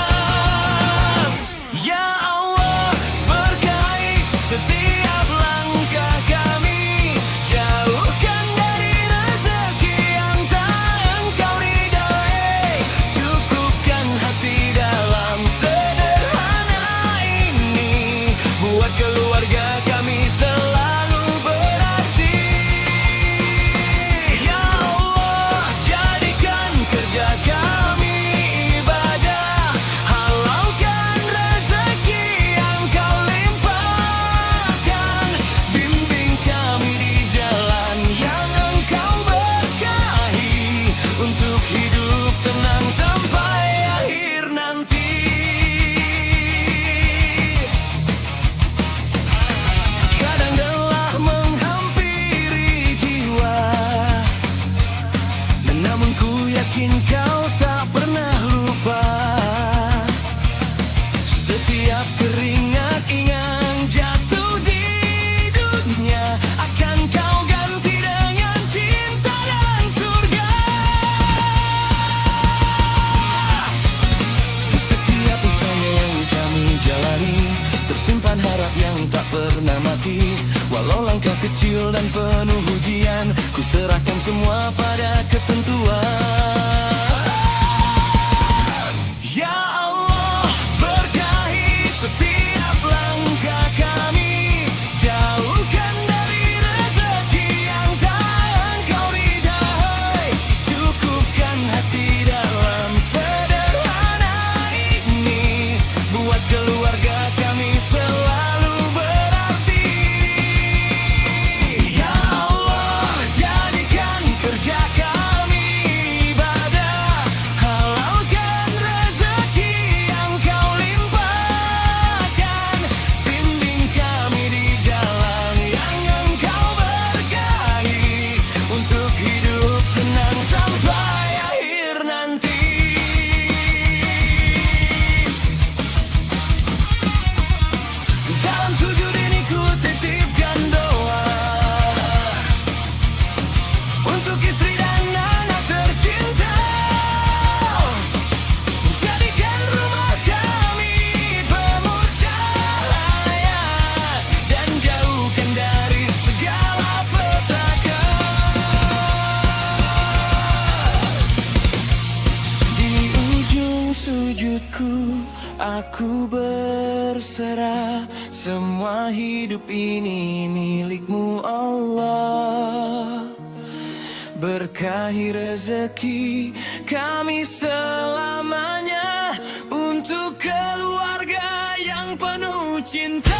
Ya Allah, berkahi setiap langkah kami, jauhkan dari rezeki yang tak Engkau ridhoi. Cukupkan hati dalam sederhana ini, buat keluarga kami selalu berarti. Ya Allah, jadikan kerja kami ibadah, halaukan rezeki yang Kau limpahkan. Bimbing kami di jalan yang Engkau berkahi, untuk hidup tenang sampai akhir nanti. Kadang lelah menghampiri jiwa, namun ku yakin Kau tak pernah lupa. Setiap keringat yang jatuh di dunia, akan Kau ganti dengan cinta dan surga. Setiap usaha yang kami jalani, tersimpan harap yang tak pernah mati. Walau langkah kecil dan penuh ujian, ku serahkan semua pada ketentuan. Ya Allah, berkahi setiap langkah kami, jauhkan dari rezeki yang tak Engkau ridhoi. Cukupkan hati dalam sederhana ini, buat keluarga kami selalu berarti. Ya Allah, jadikan kerja kami ibadah, halaukan rezeki yang Kau limpahkan. Bimbing kami di jalan yang Engkau berkahi, untuk hidup tenang sampai akhir nanti. Dalam sujud ini ku titipkan doa untuk istri dan anak tercinta. Jadikan rumah kami penuh cahaya, dan jauhkan dari segala petaka. Di ujung sujudku Aku berserah, semua hidup ini milik-Mu Allah. Berkahi rezeki kami selamanya, untuk keluarga yang penuh cinta.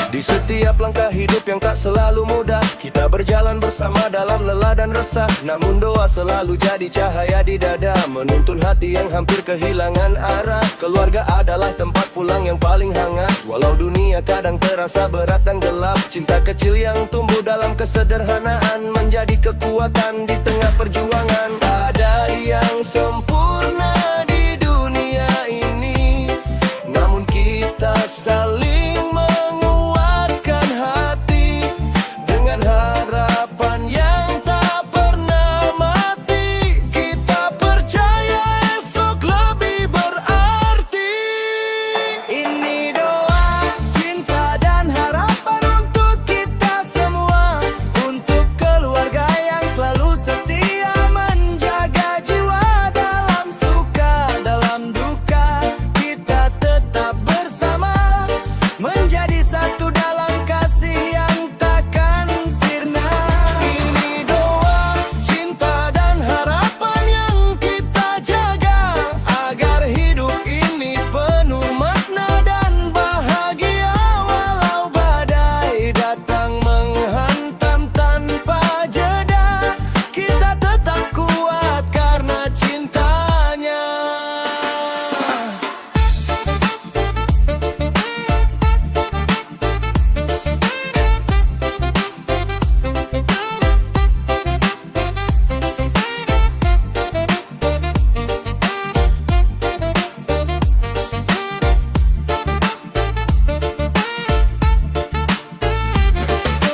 Di setiap langkah hidup yang tak selalu mudah, kita berjalan bersama dalam lelah dan resah. Namun doa selalu jadi cahaya di dada, menuntun hati yang hampir kehilangan arah. Keluarga adalah tempat pulang yang paling hangat, walau dunia kadang terasa berat dan gelap. Cinta kecil yang tumbuh dalam kesederhanaan, menjadi kekuatan di tengah perjuangan. Tak ada yang sempurna di dunia ini, namun kita saling menguatkan hati dengan harapan yang tak pernah mati. Kita percaya esok lebih berarti. Ini doa, cinta dan harapan untuk kita semua, untuk keluarga yang selalu setia, menjaga jiwa dalam suka, dalam duka. Kita tetap bersama, menjadi satu dalam kasih yang takkan sirna. Ini doa, cinta dan harapan yang kita jaga, agar hidup ini penuh makna dan bahagia. Walau badai datang menghantam tanpa jeda, kita tetap kuat karena cintanya.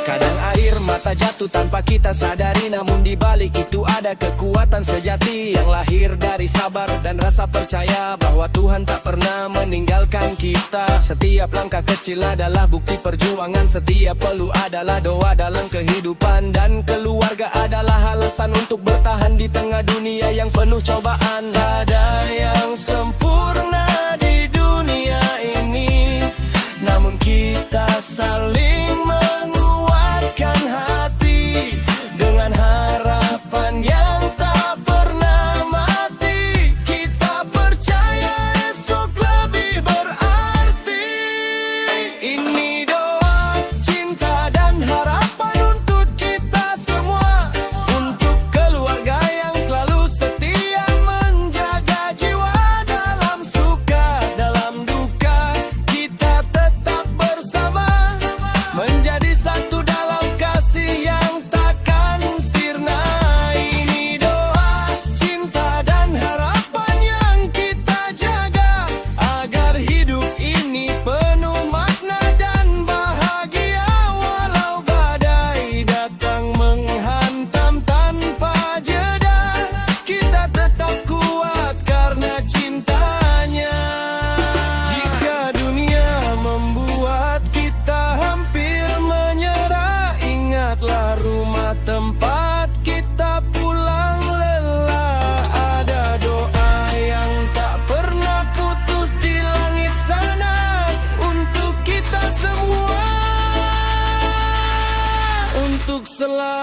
Kadang air mata jatuh tanpa kita sadari, namun di balik itu ada kekuatan sejati yang lahir dari sabar dan rasa percaya bahwa Tuhan tak pernah meninggalkan kita. Setiap langkah kecil adalah bukti perjuangan, setiap peluh adalah doa dalam kehidupan, dan keluarga adalah alasan untuk bertahan di tengah dunia yang penuh cobaan. Tak ada yang sempurna di dunia ini, namun kita saling menguatkan hati dengan harapan yang tak pernah mati. Kita percaya esok lebih berarti. Ini doa, cinta dan harapan untuk kita semua, untuk keluarga yang selalu setia, menjaga jiwa dalam suka, dalam duka.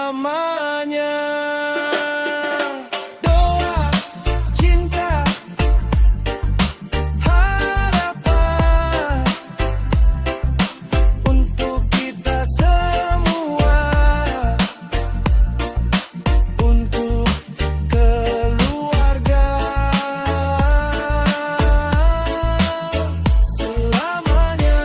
selamanya. Doa, cinta, harapan untuk kita semua, untuk keluarga selamanya.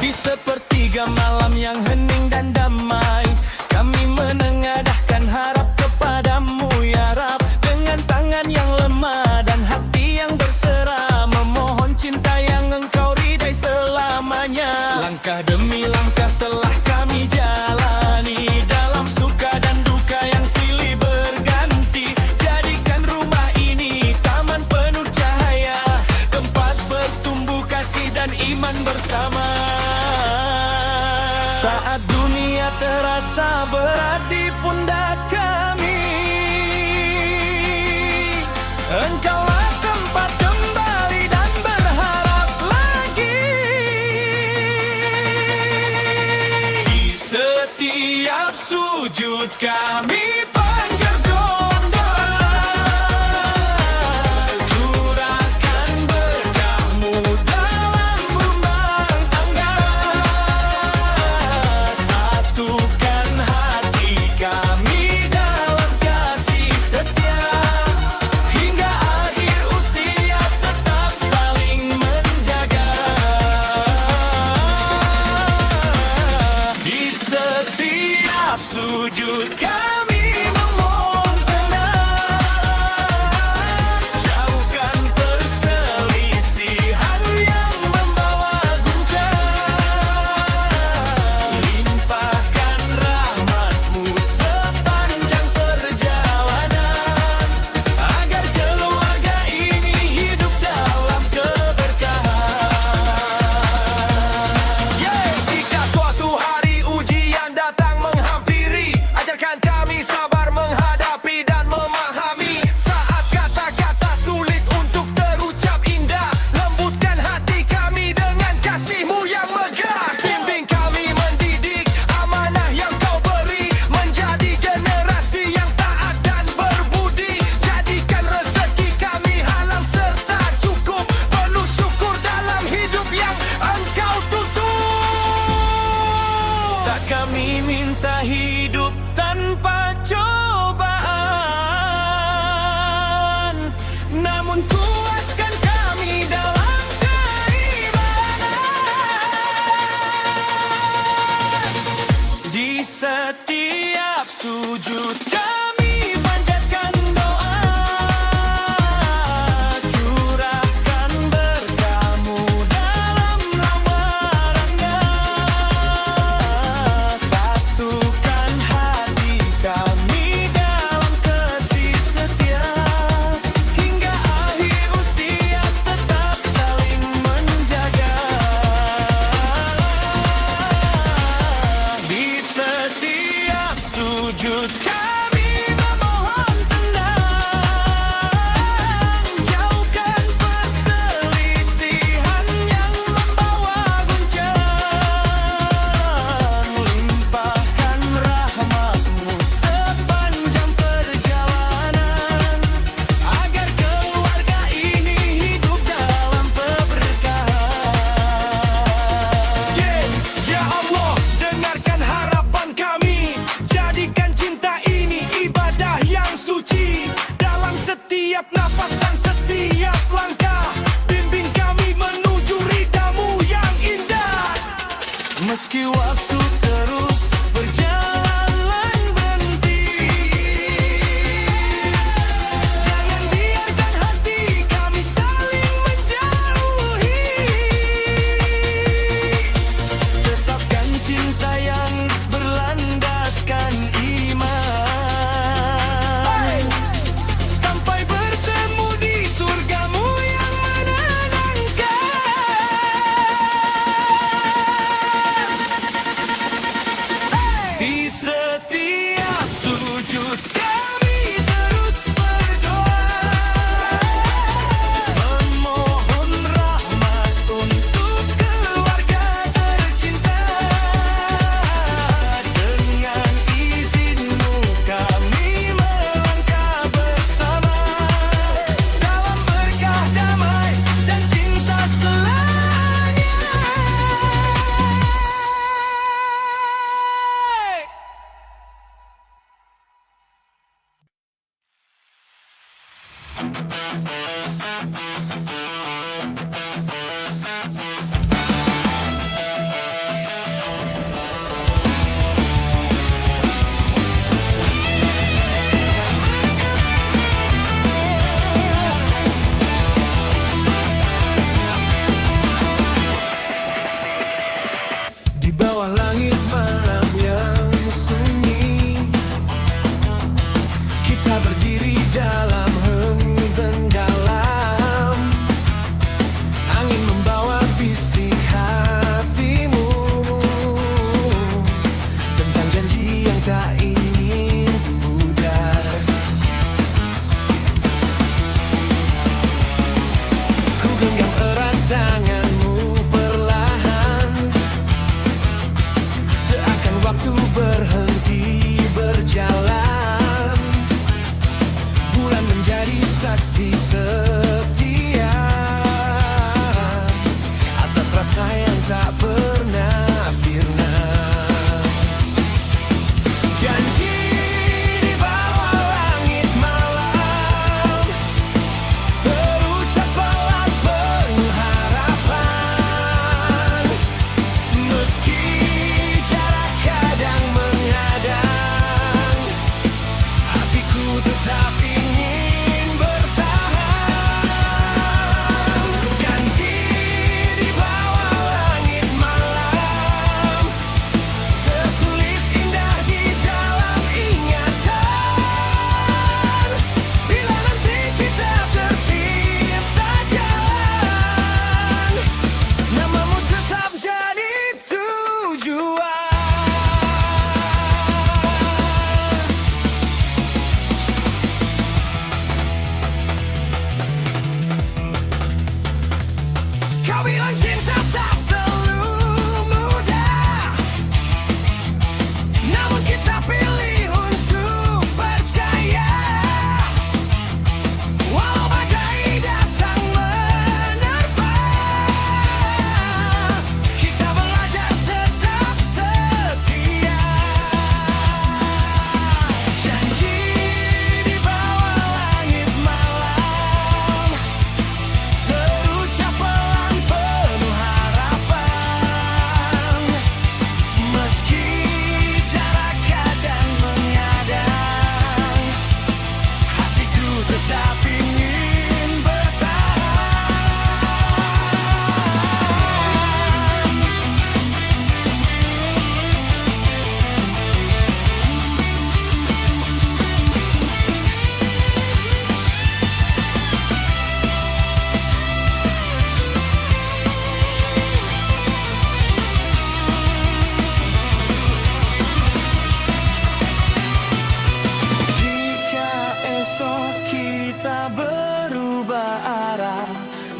Di sepertiga malam yang hening dan damai, kami menengadahkan harap kepadamu ya Rab. Dengan tangan yang lemah dan hati yang berserah, memohon cinta yang engkau ridai selamanya. Langkah demi langkah telah kami jalani, dalam suka dan duka yang silih berganti. Jadikan rumah ini taman penuh cahaya, tempat bertumbuh kasih dan iman bersama. Saat dunia terasa berat di pundak kami, engkaulah tempat kembali dan berharap lagi. Di setiap sujud kami panjat doa, curahkan berkah-Mu dalam rumah tangga. Satukan hati kami dalam kasih setia, hingga akhir usia tetap saling menjaga. Di setiap sujud kami memohon tenang, jauhkan perselisihan yang membawa guncang. Limpahkan rahmat-Mu sepanjang perjalanan, agar keluarga ini hidup dalam keberkahan. Jika suatu hari ujian datang menghampiri, ajarkan kami sabar menghadapi dan memahami. Saat kata-kata sulit untuk terucap indah, lembutkan hati kami dengan kasih-Mu yang megah. Bimbing kami mendidik amanah yang Kau beri, menjadi generasi yang taat dan berbudi. Jadikan rezeki kami halal serta cukup, penuh syukur dalam hidup yang Engkau tuntun. Tak kami minta hidup tanpa cobaan, namun kuatkan kami dalam keimanan. Di setiap sujud kami panjatkan doa, curahkan berkah-Mu dalam rumah tangga. Satukan hati kami dalam kasih setia, hingga akhir usia tetap saling menjaga. Di setiap sujud kami Di setiap sujud kami terus berdoa, memohon rahmat untuk keluarga tercinta. Dengan izin-Mu kami melangkah bersama dalam berkah damai dan cinta selamanya. Di bawah langit malam yang sunyi, kita berdiri dalam henggang. Angin membawa bisik hatimu tentang janji yang tak ingin pudar. Ku genggam erat tanganmu perlahan, seakan waktu berhenti berjalan. Bulan menjadi saksi setia atas rasa yang tak pernah sirna. Janji di bawah langit malam, terucap pelan penuh harapan. Meski jarak kadang menghadang, hatiku tetap ingin bertahan. Janji di bawah langit malam, tertulis indah di dalam ingatan. Bila nanti kita terpisah jalan, namamu tetap jadi tujuan. Kau bilang cinta tak selalu mudah, namun kita pilih untuk percaya. Walau badai datang menerpa, kita belajar tetap setia. Janji di bawah langit malam, terucap pelan penuh harapan. Meski jarak kadang menghadang, hatiku tetap ingin bertahan. Jika esok kita berubah arah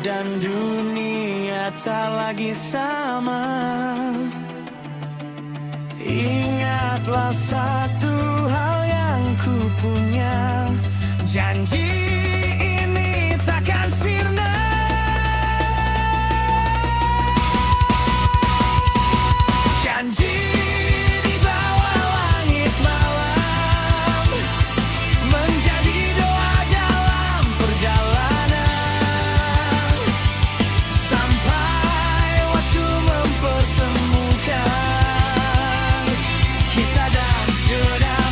dan dunia tak lagi sama, ingatlah satu hal yang ku punya, janji ini takkan sirna. Janji di bawah langit malam, menjadi doa dalam perjalanan, sampai waktu mempertemukan kita dan kedamaian.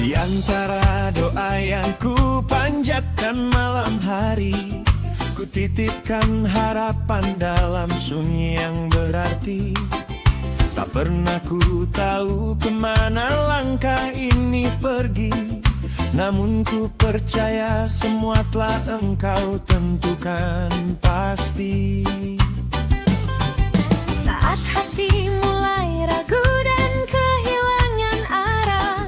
Di antara doa yang ku panjatkan malam hari, ku titipkan harapan dalam sunyi yang berarti. Tak pernah ku tahu kemana langkah ini pergi, namun ku percaya semua telah engkau tentukan pasti. Saat hati mulai ragu dan kehilangan arah,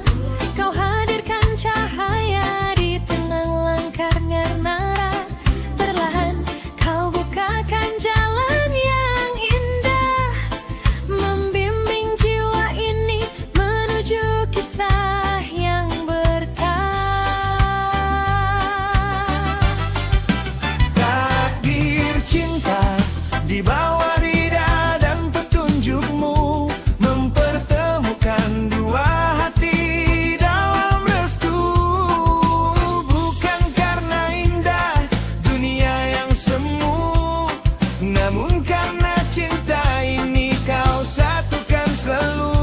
kau hadirkan cahaya di tengah langkah nara. Perlahan kau bukakan jalan yang indah, membimbing jiwa ini menuju kisah yang berkah. Takdir cinta di bawah rida dan petunjukmu, mempertemukan dua hati dalam restu. Bukan karena indah dunia yang semu, namun karena cinta ini kau satukan selalu.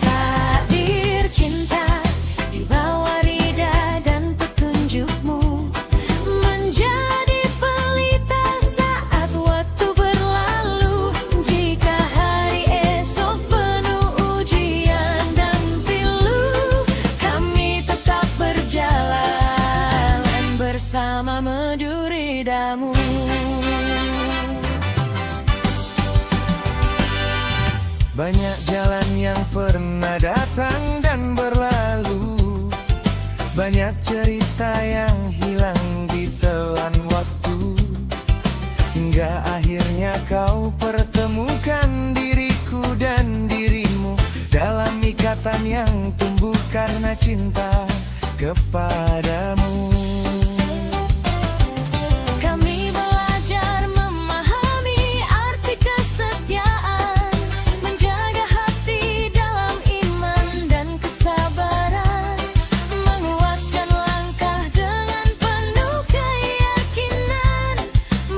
Takdir cinta di bawah rida dan petunjukmu, menjadi pelita saat waktu berlalu. Jika hari esok penuh ujian dan pilu, kami tetap berjalan bersama meduridamu. Banyak jalan yang pernah datang dan berlalu, banyak cerita yang hilang di telan waktu, hingga akhirnya kau pertemukan diriku dan dirimu dalam ikatan yang tumbuh karena cinta kepadamu. Kami belajar memahami arti kesetiaan, menjaga hati dalam iman dan kesabaran, menguatkan langkah dengan penuh keyakinan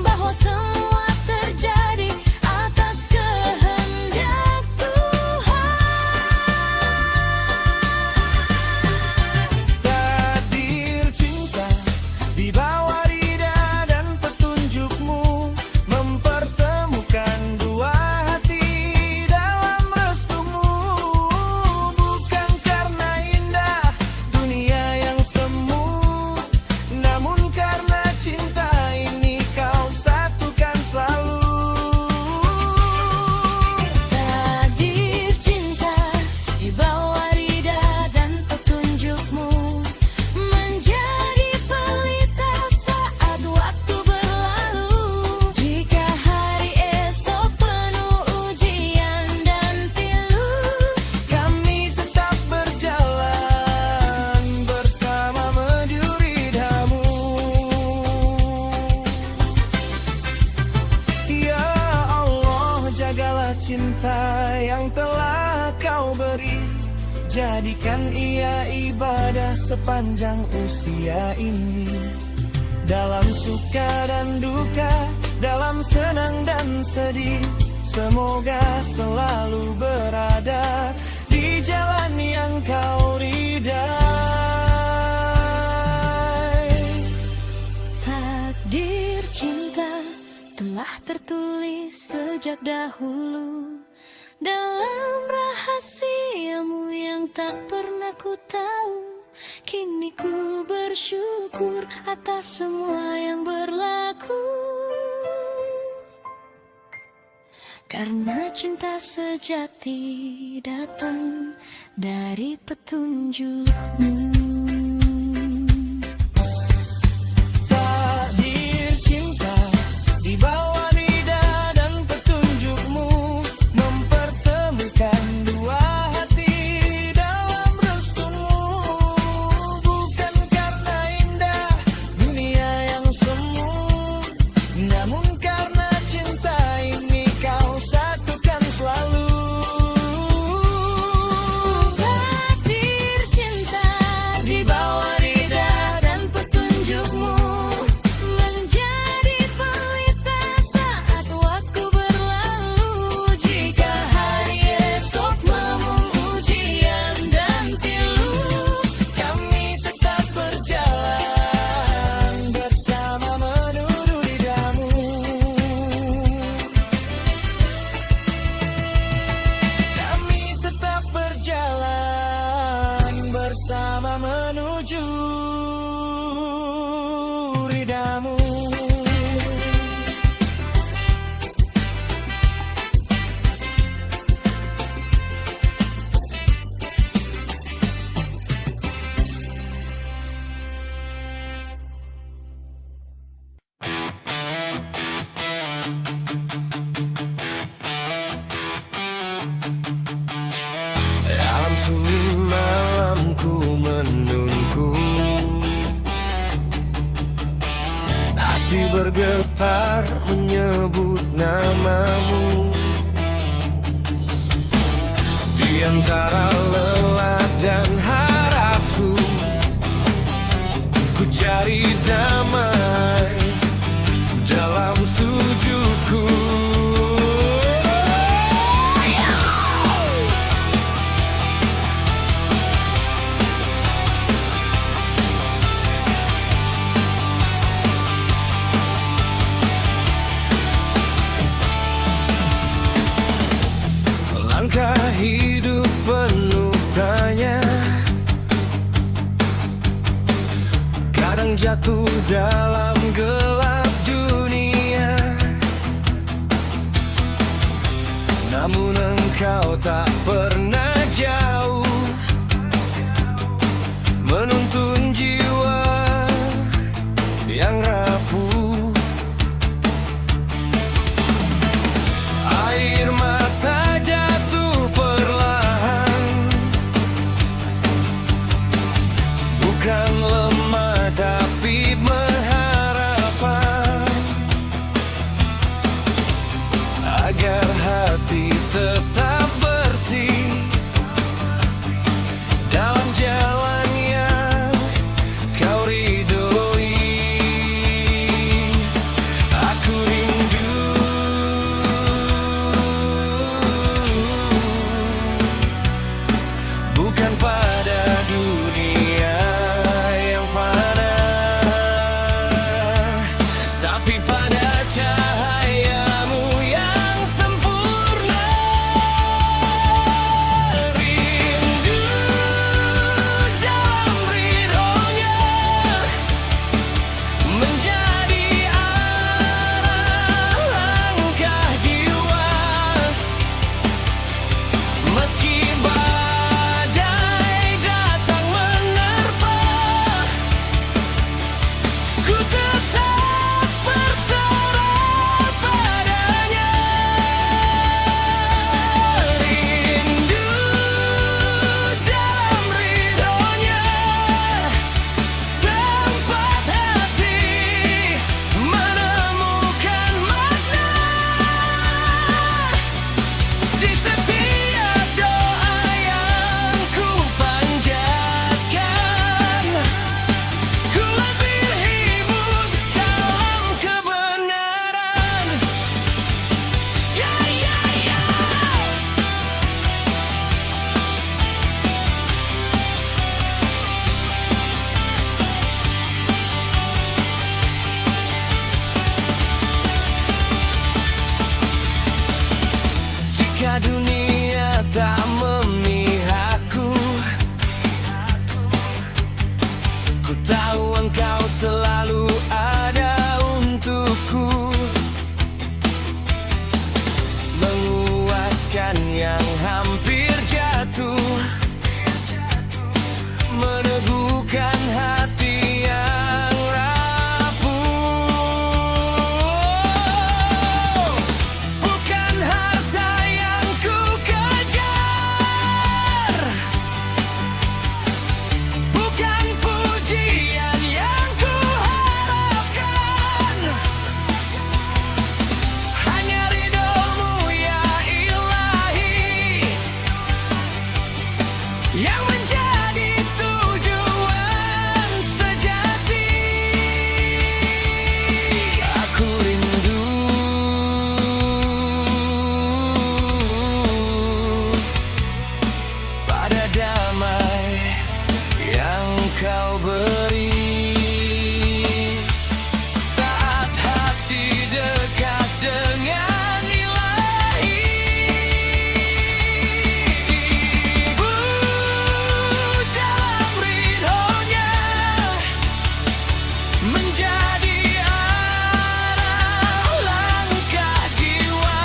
bahwa semua terjadi atas kehendak Tuhan. Takdir cinta di bawah rida dan petunjukmu, mempertemukan dua hati dalam restumu. Bukan karena indah dunia yang semu, namun karena cinta ini kau satukan selalu. Takdir cinta di bawah rida dan petunjukmu, menjadi pelita saat waktu berlalu. Jika hari esok penuh ujian dan pilu, Kami tetap berjalan bersama meduridamu. Ya Allah, jagalah cinta yang telah kau beri, jadikan ia ibadah sepanjang usia ini. Dalam suka dan duka, dalam senang dan sedih, semoga selalu berada di jalan yang kau ridai. takdir cinta telah tertulis sejak dahulu dalam rahasiamu yang tak pernah ku tahu. Kini ku bersyukur atas semua yang berlaku, karena cinta sejati datang dari petunjukmu. Takdir cinta di bawah rida dan petunjukmu, mempertemukan dua hati dalam restumu. Bukan karena indah dunia yang semu, namun karena cinta ini kau satukan selalu. Takdir cinta Satu malam ku menunggu, hati bergetar menyebut namamu. Di antara lelah dan harapku, ku cari damai dalam sujudku. Langkah hidup penuh tanya, kadang jatuh dalam gelap dunia. Namun engkau tak pernah jauh, menuntun jiwa yang rapuh. Air mata jatuh perlahan, bukan lemah tapi pengharapan, agar hati tetap bersih dalam jalan yang kau ridhoi. Aku rindu bukan pada dunia yang fana, tapi pada cahayamu yang sempurna. Rindu dalam ridhonya menjadi arah langkah jiwa. Meski badai datang menerpa, ku tetap berserah padanya. Rindu dalam ridhonya, tempat hati menemukan makna. Di setiap doa yang ku panjatkan, ku lebih hidup dalam kebenaran. Ya, ya, ya. Jika dunia tak memihakku, ku tahu engkau selalu ada untukku, menguatkan yang hampir jatuh, meneguhkan hati yang rapuh. Bukan harta yang ku kejar, bukan pujian yang ku harapkan, hanya ridhomu ya Ilahi yang menjadi tujuan sejati. Aku rindu pada damai yang kau beri saat hati dekat dengan Ilahi. Ibu dalam ridhonya menjadi arah langkah jiwa.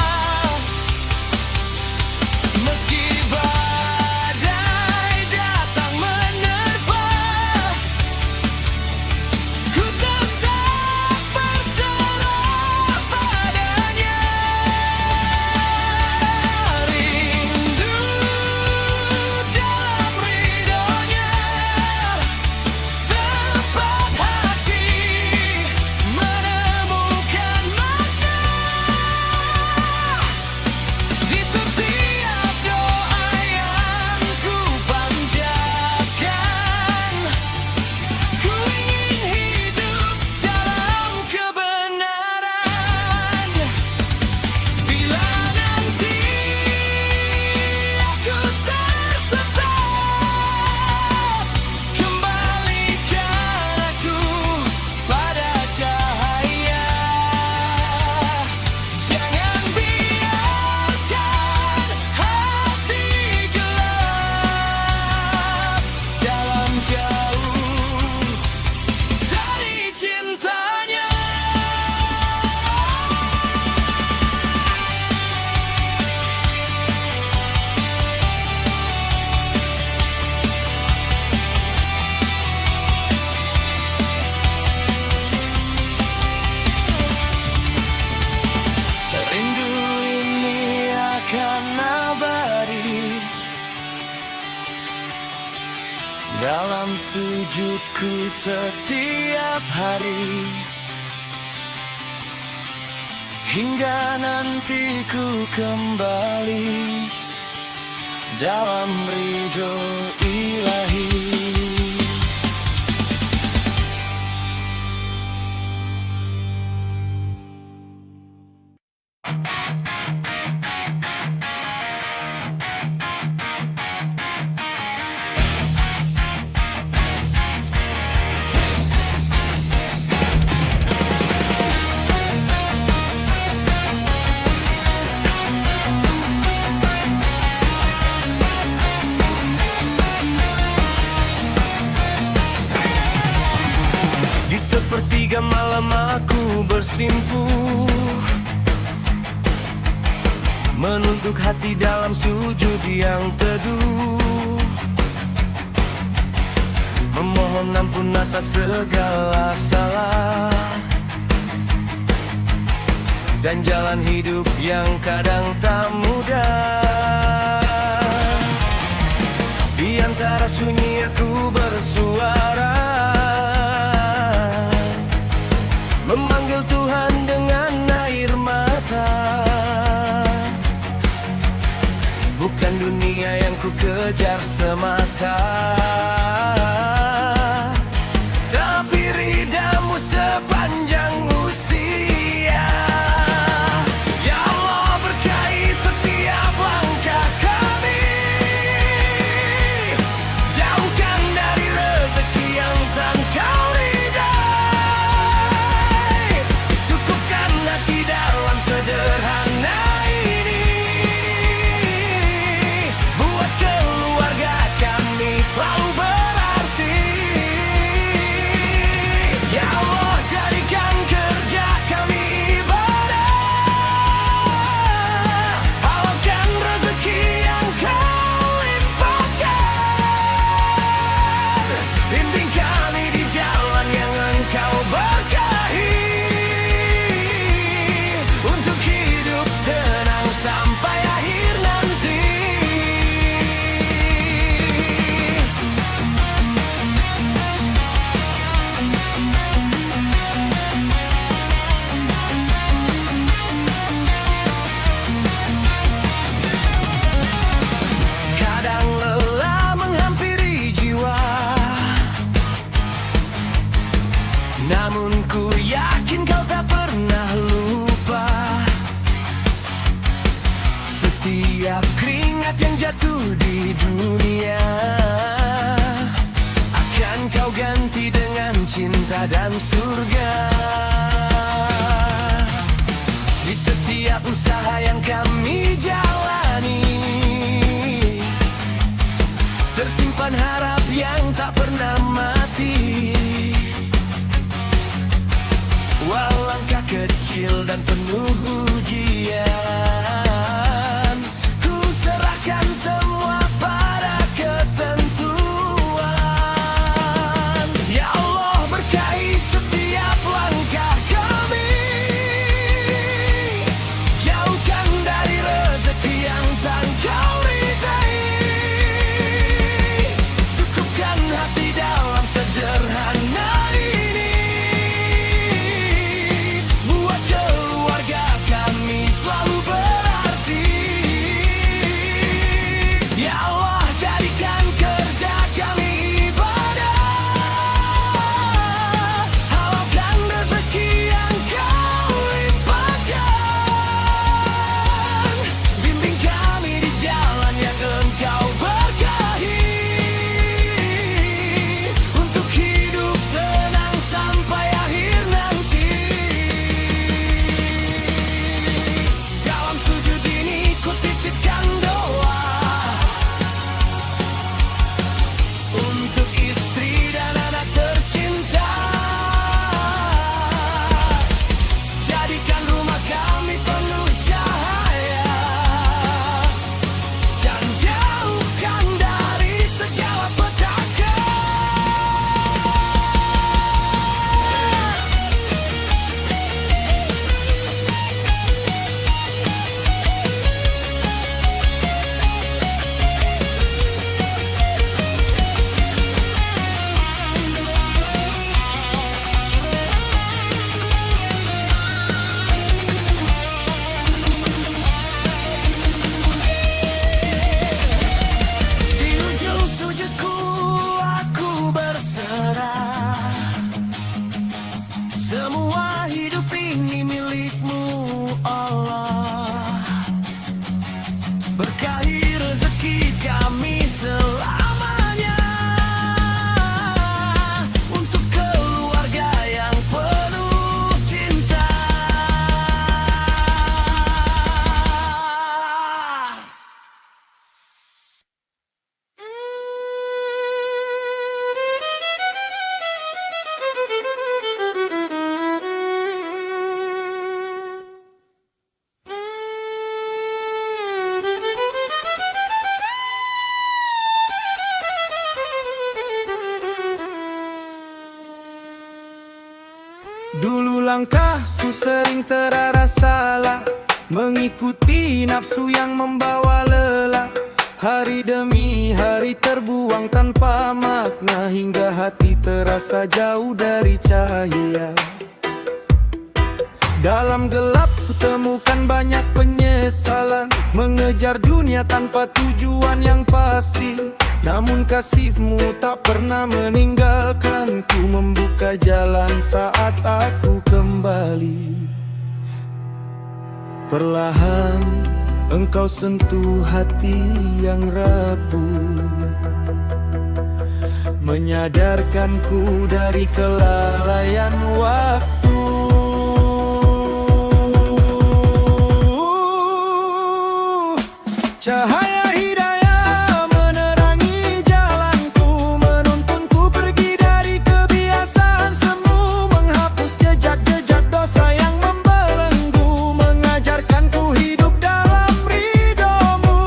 Meski badai dalam sujudku setiap hari, hingga nanti ku kembali dalam ridho ilahi. Di sepertiga malam aku bersimpuh, menunduk hati dalam sujud yang teduh, memohon ampun atas segala salah dan jalan hidup yang kadang tak mudah. Di antara sunyi aku bersuara, memanggil Tuhan dengan air mata. Bukan dunia yang ku kejar semata, tapi ridamu sepanjang usia. Ya Allah, berkahi setiap langkah kami, jauhkan dari rezeki yang tak Kau ridai, cukupkan hati dalam sederhana ini, buat keluarga kami selalu berarti. Ya Allah, jadikan kerja kami ibadah, halaukan rezeki yang Kau limpahkan, bimbing kami di jalan yang Engkau berkahi, untuk hidup tenang sampai akhir nanti. Kadang lelah menghampiri jiwa, namun ku yakin Kau tak pernah lupa. Setiap keringat yang jatuh di dunia akan Kau ganti dengan cinta dan surga. Di setiap usaha yang kami jalani, tersimpan harap yang tak pernah mati. Walau langkah kecil dan penuh ujian, ku serahkan semua pada ketentuan. Ya Allah, berkahi setiap langkah kami, jauhkan dari rezeki yang tak Kau ridai, cukupkan hati dalam sederhana ini, buat keluarga kami selalu berarti. Dulu langkahku sering terarah salah, mengikuti nafsu yang membawa lelah. Hari demi hari terbuang tanpa makna, hingga hati terasa jauh dari cahaya. Dalam gelap ku temukan banyak penyesalan, mengejar dunia tanpa tujuan yang pasti. Namun kasih-Mu tak pernah meninggalkanku, membuka jalan saat aku kembali. Perlahan Engkau sentuh hati yang rapuh, menyadarkanku dari kelalaian waktu. Cahaya hidayah menerangi jalanku, menuntunku pergi dari kebiasaan semu, menghapus jejak-jejak dosa yang membelenggu, mengajarkanku hidup dalam ridho-Mu.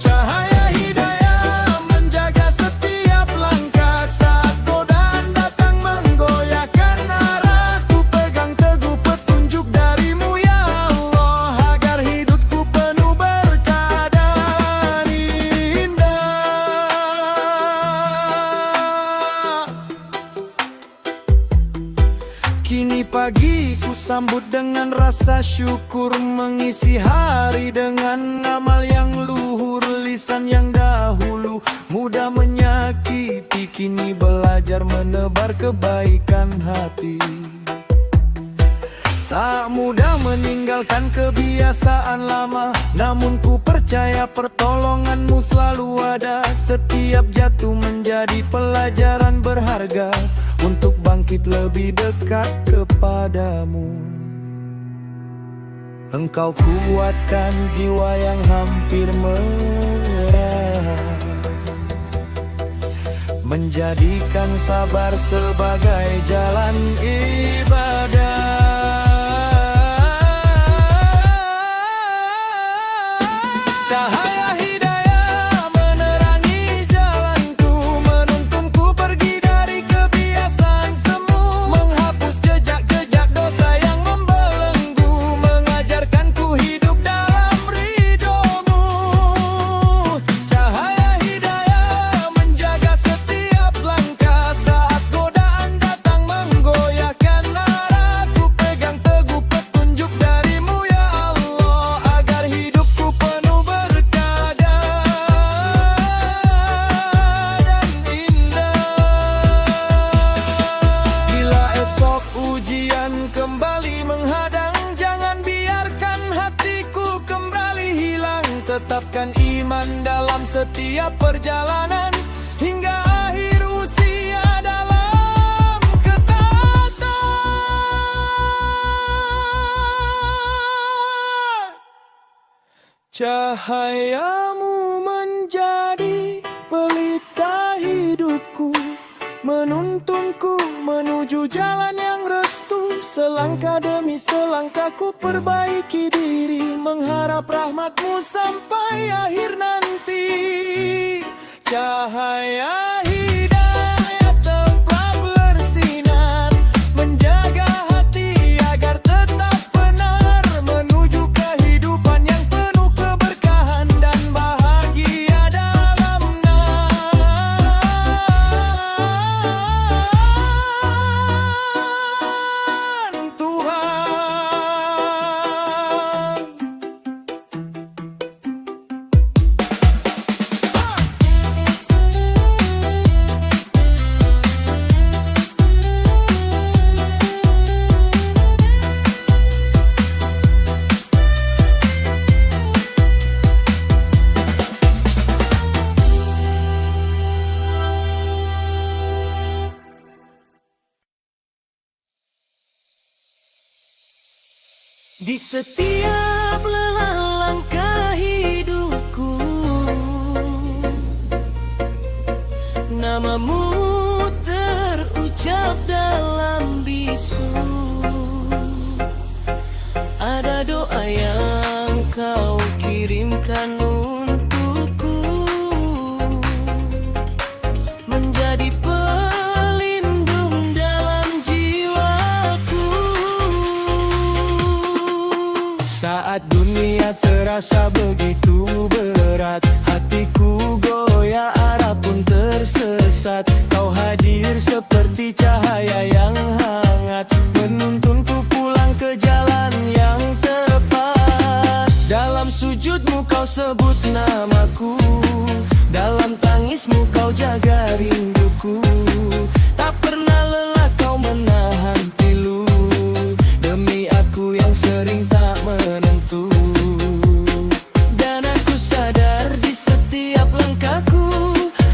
Cahaya hidayah menjaga setiap langkah saat godaan datang menggoyahkan arahku, pegang teguh petunjuk dari-Mu ya Allah, agar hidupku penuh berkah dan indah. Kini pagi ku sambut dengan rasa syukur, mengisi hari dengan amal yang luhur. Lisan yang dahulu mudah menyakiti, kini belajar menebar kebaikan hati. Tak mudah meninggalkan kebiasaan lama, namun ku percaya pertolongan-Mu selalu ada. Setiap jatuh menjadi pelajaran berharga, untuk bangkit lebih dekat kepadamu. Engkau kuatkan jiwa yang hampir menyerah, menjadikan sabar sebagai jalan ibadah. Cahaya hidayah menerangi jalanku, menuntunku pergi dari kebiasaan semu, menghapus jejak-jejak dosa yang membelenggu, mengajarkanku hidup dalam ridho-Mu. Cahaya hidayah menjaga setiap langkah saat godaan datang menggoyahkan arahku, pegang teguh petunjuk dari-Mu ya Allah, agar hidupku penuh berkah dan indah. Bila esok ujian kembali menghadang, jangan biarkan hatiku kembali hilang. Tetapkan iman dalam setiap perjalanan, hingga akhir usia dalam ketaatan. Cahayamu menjadi pelita hidupku, menuntunku menuju jalan yang restu. Selangkah demi selangkah ku perbaiki diri, mengharap rahmat-Mu sampai akhir nanti. Cahaya hidayah tetap bersinar, menjaga hati agar tetap benar, menuju kehidupan yang penuh keberkahan dan bahagia dalam naungan Tuhan. Di setiap lelah langkah hidupku, nama-Mu terucap dalam bisu. Ada doa yang Kau kirimkan untukku, menjadi pelindung dalam jiwa. saat kau hadir seperti cahaya yang hangat, menuntunku pulang ke jalan yang tepat. Dalam sujudmu kau sebut namaku, dalam tangismu kau jaga rinduku. Tak pernah lelah kau menahan pilu, demi aku yang sering tak menentu. Dan aku sadar di setiap langkahku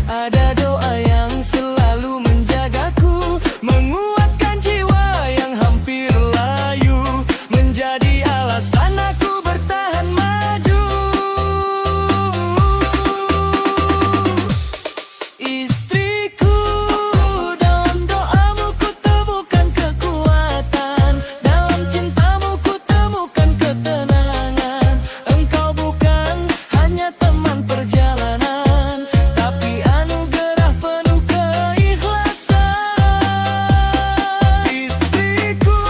ada doa yang selalu menjagaku, menguatkan jiwa yang hampir layu, menjadi alasan aku bertahan maju. Istriku, dalam doamu ku temukan kekuatan, dalam cintamu ku temukan ketenangan. Engkau bukan hanya teman perjalanan, tapi anugerah penuh keikhlasan. Istriku,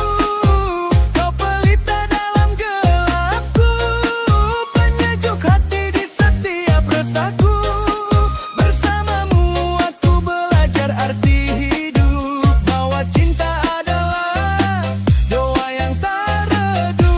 kau pelita dalam gelapku, penyejuk hati di setiap resahku. Bersamamu aku belajar arti hidup, bahwa cinta adalah doa yang tak redup.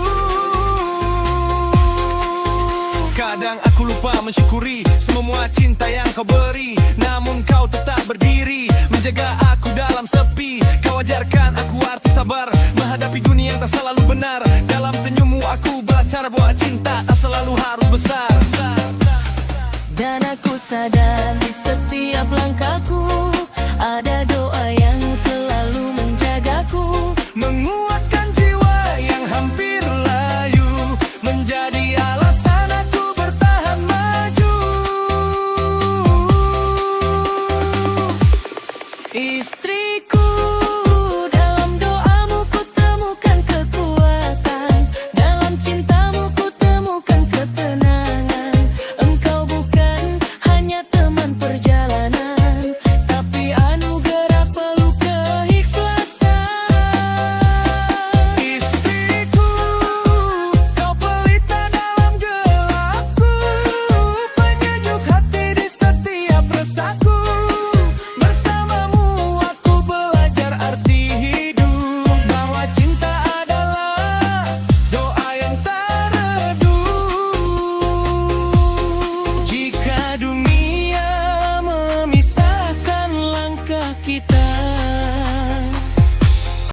Kadang aku lupa mensyukuri semua cinta yang kau beri, namun kau tetap berdiri menjaga aku dalam sepi. Kau ajarkan aku arti sabar menghadapi dunia yang tak selalu benar. Dalam senyummu aku belajar bahwa cinta tak selalu harus besar. Dan aku sadar di setiap langkahku